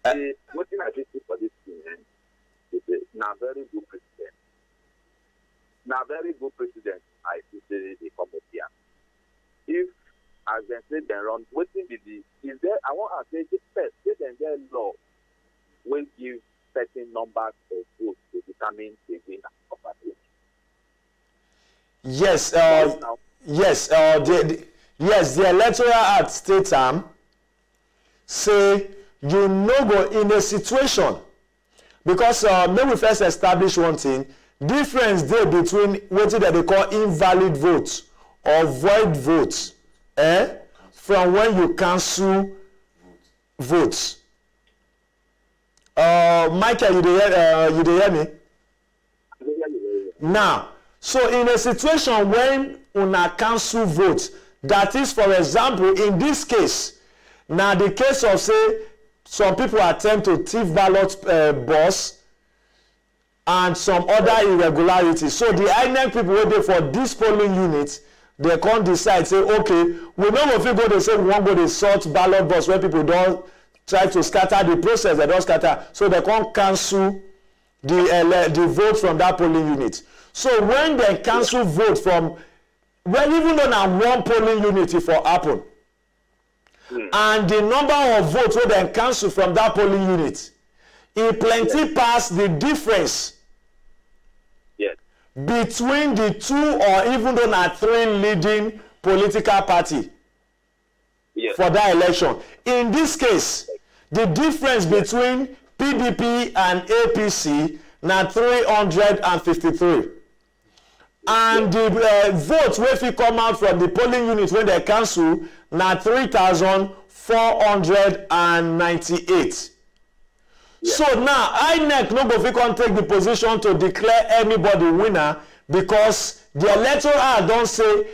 What I think for this thing is now very good president. Now very good president, I say they come up here. If as they say they run, what thing is there? I want to say this first, their law will give certain numbers of votes to determine the winner of that election. Yes, the electoral act state say you no go in a situation because may we first establish one thing. Difference there between what they call invalid votes or void votes, from when you cancel votes. Michael, you hear me? Now, so in a situation when una cancel votes, that is, for example, in this case, now the case of say some people attempt to thief ballot box and some other irregularities. So the INEC people waiting for this polling unit, they can't decide, say, okay, we know if we go to say we won't go to sort ballot box where people don't try to scatter the process, they don't scatter, so they can't cancel the vote from that polling unit. So when they cancel vote from, well, even though now one polling unit for happen, and the number of votes where they cancel from that polling unit, it plenty past the difference between the two or even though not three leading political party for that election. In this case, the difference between PDP and APC na 353. And the votes if you come out from the polling unit when they cancel na 3,498. So now INEC no go fit come take the position to declare anybody winner because the electoral act don say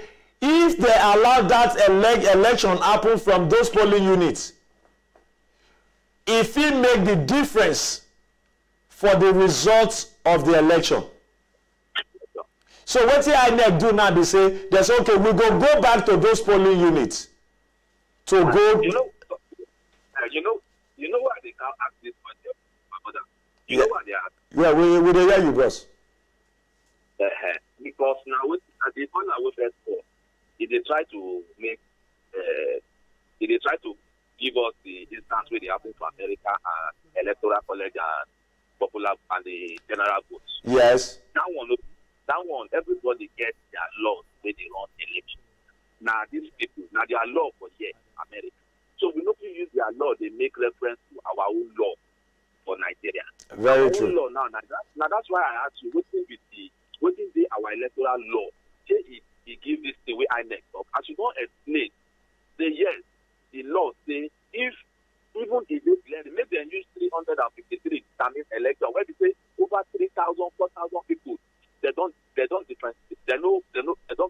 if they allow that election happen from those polling units, if it make the difference for the results of the election. So what the INEC do now, they say, they say, okay, we go back to those polling units to go. You know why they can't ask this question, my brother? You know what they are? Yeah, we hear you, boss. Because now, at the point I was first for, if they try to make, if they try to give us the instance where they happen to America and electoral college and popular and the general votes. Yes. That one, everybody gets their laws where they run election. Now these people, now their law for here, America. So we not use their law, they make reference to our own law for Nigeria. Very our true. Own law now that's why I asked you, what is our electoral law? Say he give this the way I next up. As you don't explain, say yes, the law say if even if they maybe they use 353 determine election, where they say over 3,000, 4,000 people, they don't different. They don't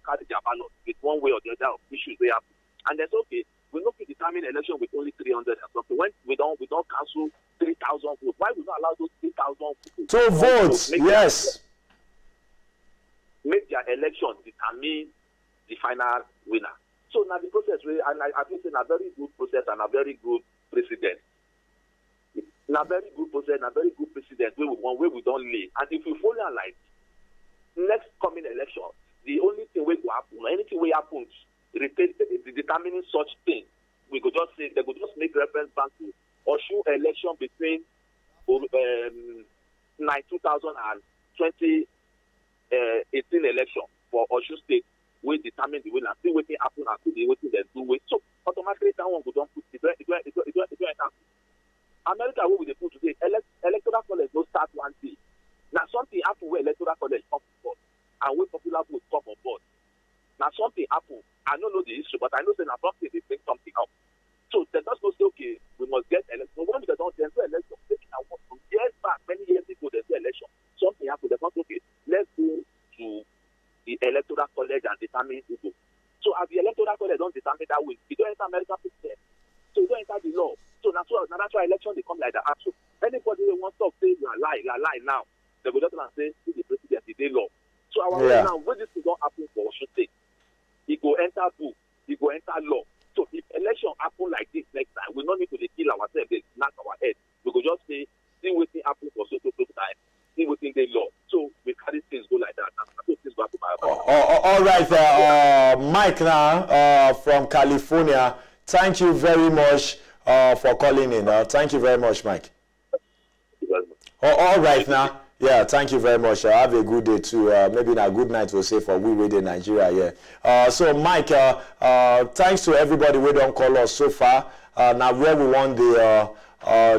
carry their ballot with one way or the other of issues they have. And that's okay. We not determine election with only 300 and something. When we don't cancel 3,000 votes, why we not allow those 3,000 people to vote? Yes. Make their election determine the final winner. So now the process, and I think it's a very good process and a very good precedent. Now very good process and a very good precedent where we don't lay. And if we follow like next coming election, the only thing will happen, anything will happen, determining such thing, we could just say they could just make reference back to Osun election between 2020 18 election for Osun State will determine the winner. Still waiting happen and still waiting then do wait. So automatically that one we don't put it. America what will they put today? Electoral college will start one day. Now something happen where electoral college come on board and where popular vote come on board. Now something happen. I don't know the history, but I know that something they bring something up. So they just go say, okay, we must get election. When they don't do election, taking a walk from years back, many years ago, there's no election. Something happened. They don't okay, let's go to the electoral college and determine who go. So as the electoral college don't determine that way, you don't enter American president. So you don't enter the law. So that's why election they come like that. So anybody who wants to say you are lying now, they go just and say to the president, the law. So our now when this don't happen for Osun State, he go enter book, he go enter law. So if election happen like this next time, we don't need to kill ourselves, they knock our head. We go just say, see what thing happen for so time, see what thing they law. So we carry things go like that. All right, Mike now from California. Thank you very much for calling in. Thank you very much, Mike. All right now. Yeah, thank you very much. Have a good day too. Maybe a good night we'll say for we in Nigeria. Yeah. So Mike, thanks to everybody who don't call us so far. Now where we want the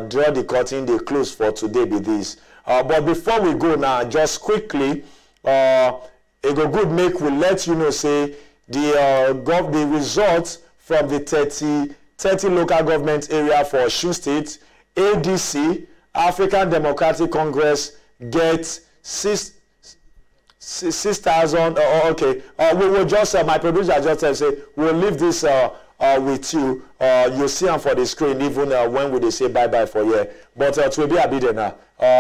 draw the curtain, the close for today be this. But before we go now, just quickly, it go good make we let you know say the results from the 30 local government area for Osun State, ADC, African Democratic Congress get 6,000. Okay, we will just my producer just say we'll leave this with you. You'll see them for the screen even when we say bye bye for you. But to be a bit now.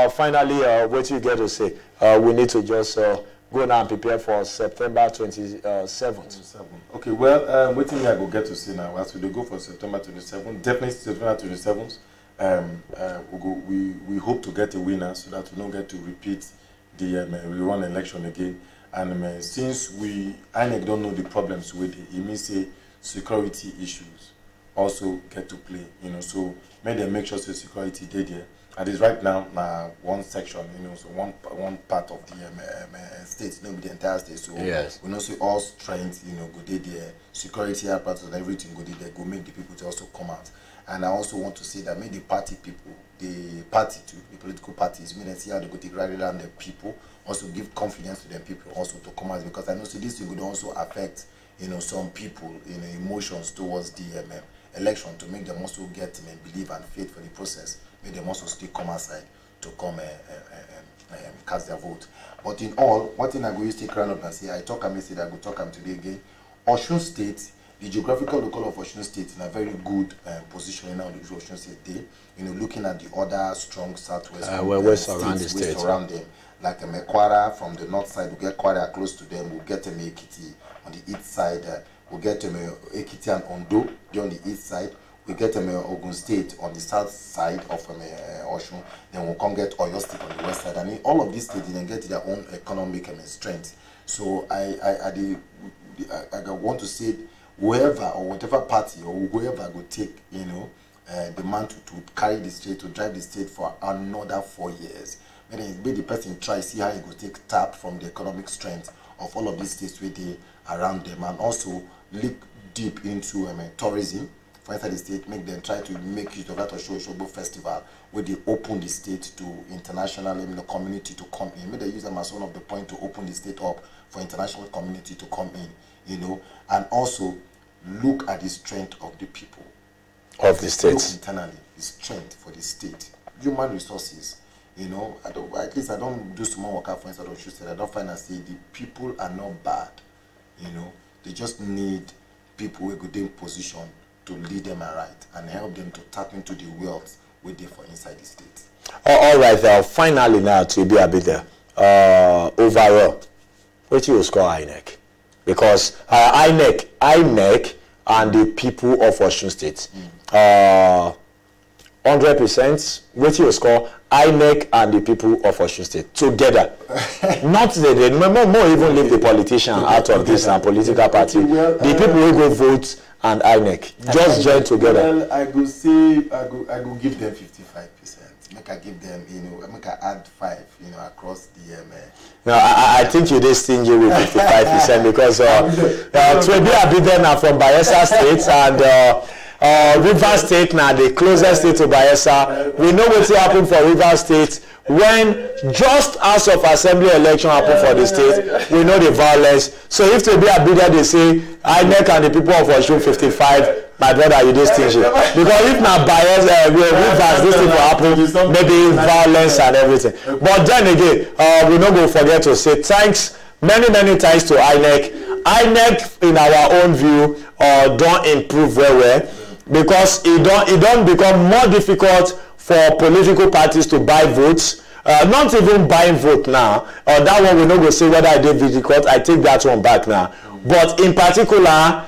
Finally, what you get to say? We need to just go now and prepare for September 27th. Okay, well, what thing I go get to say now as we go for September 27th, definitely September 27th. We hope to get a winner so that we don't get to repeat the rerun election again. And since INEC don't know the problems with it, it means security issues also get to play. So make sure the security did there. And it's right now one section, so one part of the state, not the entire state. So yes, we know see all strength, go there, security apparatus and everything go there, go make the people to also come out. And I also want to say that make the party people, the political parties, may they see how they go to rally around the people, also give confidence to them people also to come out, because I know see this thing would also affect some people emotions towards the election, to make them also get believe and faith for the process. Make them also still come outside to come cast their vote. But in all, one thing I go use take round up and say, I talk and say that I go talk and today again. Osun State, the geographical local of Osun State in a very good position now. The Osun State day, looking at the other strong southwest west around the state around them, like Kwara from the north side, we get Kwara close to them. We'll get Ekiti on the east side. We'll get Ekiti and Ondo on the east side. we get Ogun State on the south side of Osun, then we'll come get Oyo State on the west side, and all of these states then get their own economic strength. So I want to say, whoever or whatever party or whoever will take, you know, the mantle to carry the state, to drive the state for another 4 years. But then the person try see how he will take tap from the economic strength of all of these states with the around them, and also look deep into tourism for inside the state. Make them try to make use of that Osogbo festival where they open the state to international community to come in. Maybe they use them as one of the point to open the state up for international community to come in, you know, and also look at the strength of the people of the state. Look internally, the strength for the state, human resources. You know, at least I don't do small work out for instance of State. I don't find and say the people are not bad. You know, they just need people who go in position to lead them aright and help them to tap into the wealth with them for inside the state. All right, finally now to be a bit there. Overall, what you score INEC? Because INEC and the people of Osun State, 100%, what you score INEC and the people of Osun State together. Not the more even leave the politician out of this political party. The people will go vote and INEC just join together. Well, I go say I go give them 55%. Make I give them, you know, make I add 5, you know, across the No, I think you did stingy with 55% because to be a bit there now from Bayelsa State and River State now the closest state to Bayelsa. We know what happened for River State when just House of Assembly election happened for the state. We know the violence. So if to be a bit there, they say INEC and the people of Osun 55. My brother, you did stingy because if not Bayelsa, Rivers, this thing will happen. Maybe violence and everything. But then again, we not going to forget to say thanks, many thanks to INEC. INEC, in our own view, don't improve well because it don't become more difficult for political parties to buy votes. Not even buying vote now. That one we not going to say whether I did difficult. I take that one back now. But in particular,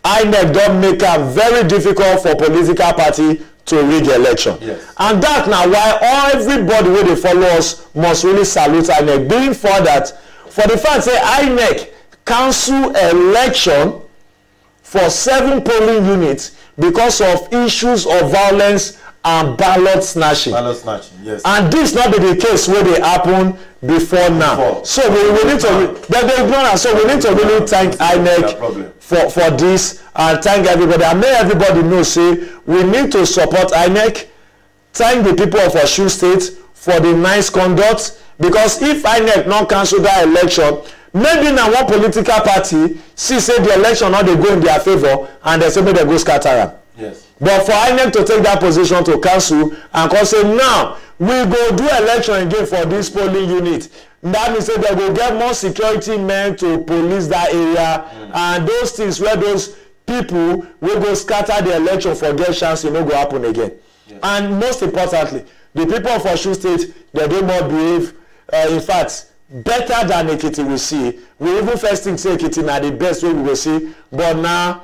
INEC don't make it very difficult for political party to rig election. Yes. And that now why everybody where they follow us must really salute INEC. Being for that, for the fact say INEC cancel election for 7 polling units because of issues of violence and ballot snatching. Ballot snatching, yes. And this not be the case where they happen before now. So we need to so we need to really thank INEC for this and thank everybody. And may everybody know say we need to support INEC, thank the people of Osun State for the nice conduct, because if INEC not cancel that election, maybe now one political party see say the election not they go in their favor and they say maybe they go scatter them. Yes. But for INEC to take that position to cancel and come say now we go do election again for this polling unit, that means that they will get more security men to police that area, and those things where those people will go scatter the election for get chance, it no go happen again. Yes. And most importantly, the people of Osun State, they do more behave, in fact, better than Ekiti we see. We even first think say Ekiti na the best way we will see, but now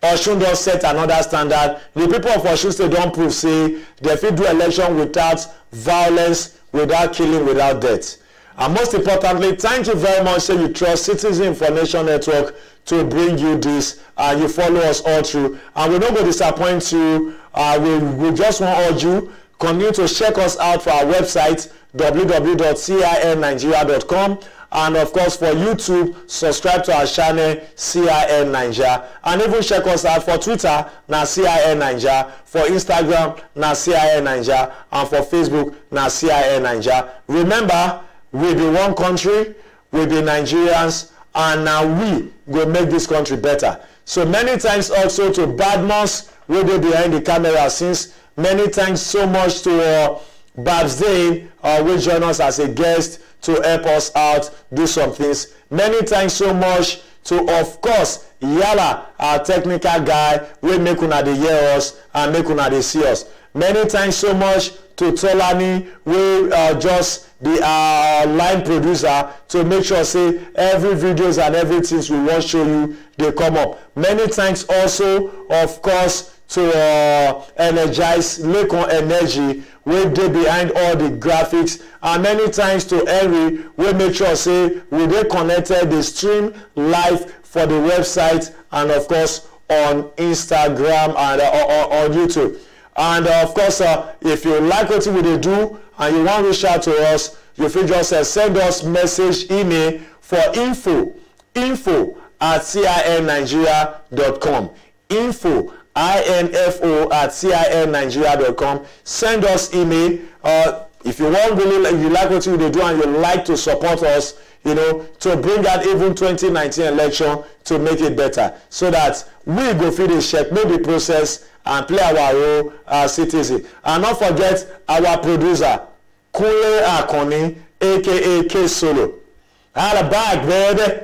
Osun don set another standard. The people of Osun State don't prove say they fit do election without violence, without killing, without death. And most importantly, thank you very much. Say you trust Citizen Information Network to bring you this, and you follow us all through. And we're not going to disappoint you. We just want to urge you continue to check us out for our website www.cinnigeria.com. And of course, for YouTube, subscribe to our channel, CIN Nigeria. And even check us out for Twitter, na CIN Nigeria. For Instagram, na CIN Nigeria. And for Facebook, na CIN Nigeria. Remember, we be one country, we be Nigerians, and now we will make this country better. So many thanks also to Badmus, who be behind the camera since. Many thanks so much to Babs Day, who join us as a guest to help us out, do some things. Many thanks so much to, of course, Yala, our technical guy, we make una dey hear us and make una dey see us. Many thanks so much to Tolani, we just the line producer, to make sure say every videos and everything we want show you, they come up. Many thanks also, of course, to energize Lekon Energy, wey dey behind all the graphics, and many times to Henry, wey make sure say we dey connected, dey stream live for the website and of course on Instagram and on YouTube. And of course, if you like what we dey do and you want to reach out to us, you fit just send us message email for info@cinnigeria.com. info@cinnigeria.com. Send us email. If you want really, you like what we dey do and you like to support us, you know, to bring out even 2019 election to make it better, so that we go through the checkmate the process and play our role as citizen. And not forget our producer, Kule Akoni, aka K Solo. Out of bag, baby.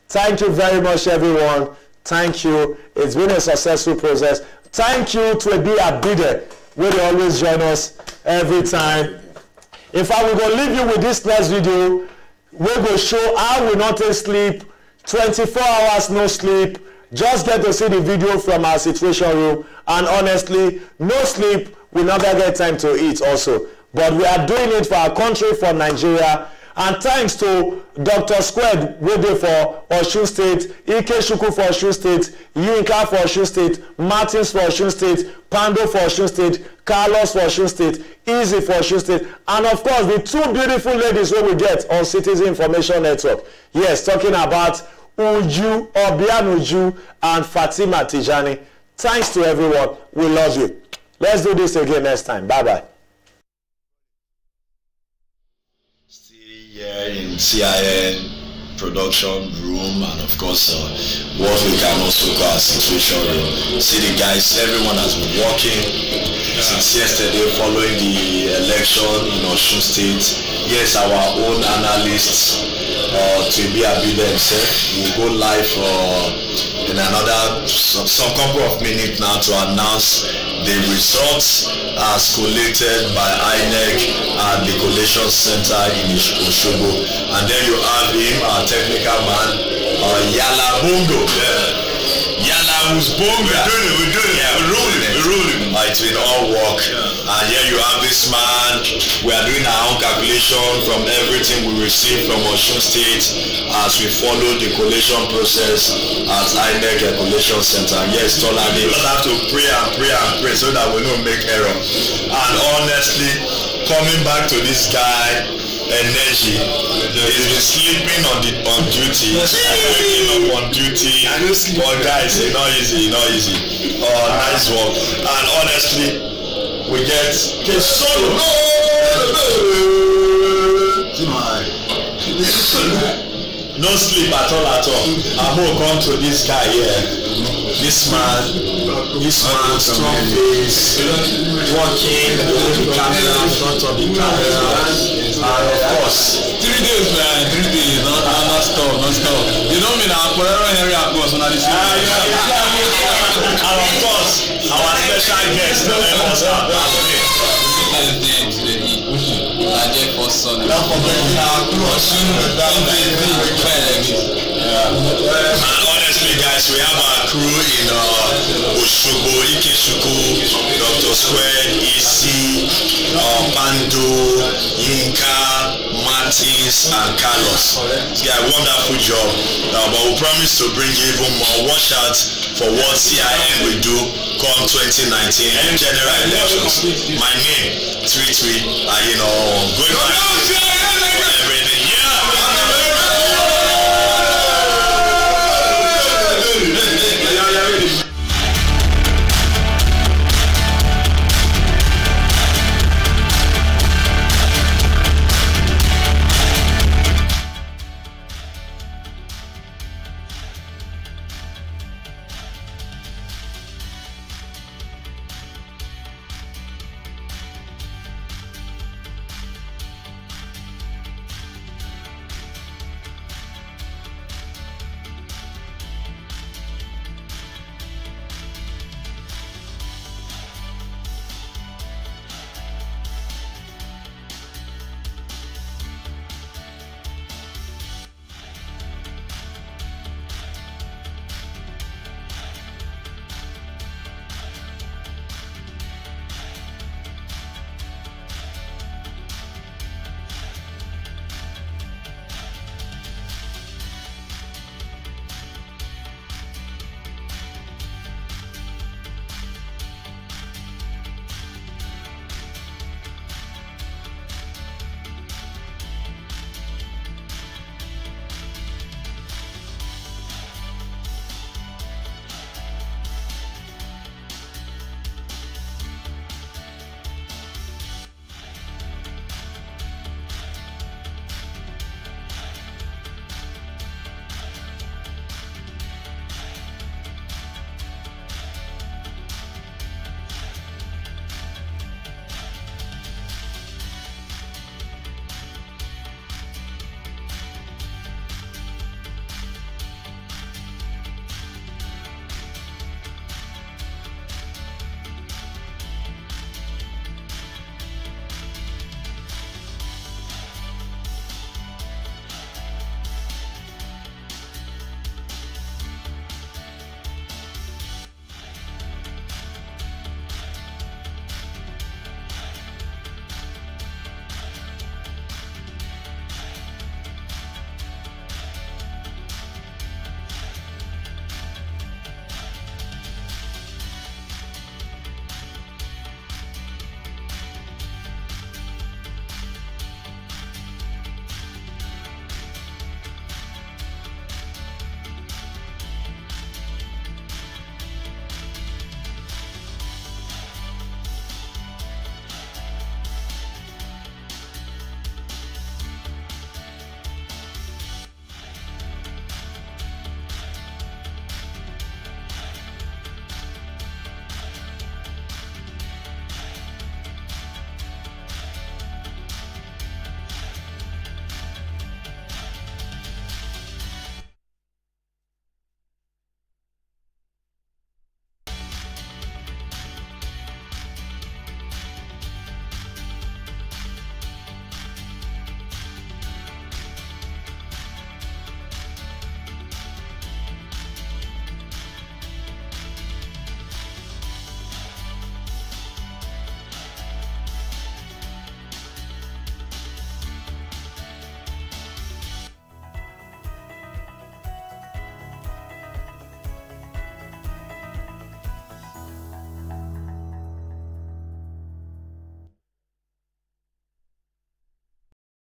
Thank you very much, everyone. Thank you. It's been a successful process. Thank you to Ebi Abide, where they always join us every time. In fact, we're going to leave you with this next video. We're going to show how we not take sleep, 24 hours no sleep. Just get to see the video from our situation room. And honestly, no sleep, we never get time to eat also. But we are doing it for our country, for Nigeria. And thanks to Dr. Squared, wey dey for Osun State, Ike Shuku for Osun State, Yinka for Osun State, Martins for Osun State, Pando for Osun State, Carlos for Osun State, Easy for Osun State, and of course the two beautiful ladies wey we get on Citizen Information Network. Yes, talking about Uju, Obian Uju, and Fatima Tijani. Thanks to everyone. We love you. Let's do this again next time. Bye-bye. Here in CIN production room, and of course what we can also call a situation room. See the guys, everyone has been working since yesterday following the election in Osun State. Yes, our own analysts to be Abide himself will go live in another some couple of minutes now to announce the results as collated by INEC at the collation center in Osogbo. And then you have him, our technical man, Yala Bongo. Yala who's Bonga. We're doing it. Yeah, we're rolling. It will all work. And here you have this man. We are doing our own calculation from everything we received from Osun State as we follow the collation process at INEC collation center. Yes, Tolani, we have to pray so that we don't make error. And honestly, coming back to this guy, Energy, he's been sleeping on duty, waking up on duty. But guys, it's not easy. Nice work. And honestly, we get Solo. No sleep at all. I'm going to come to this guy here. This man, strong face, walking, the camera, in front of the camera, and of course, 3 days, man, 3 days, not stop. You know me now, forever Henry Akos on the show. And of course, our special guest, and honestly, guys, we have our crew in Osogbo, Ike Shuku, Dr. Square, EC, Pando, Yinka, Martins, and Carlos. Yeah, wonderful job. But we promise to bring you even more. Watch out for what CIN will do come 2019 general elections. My name, Tweet, going back.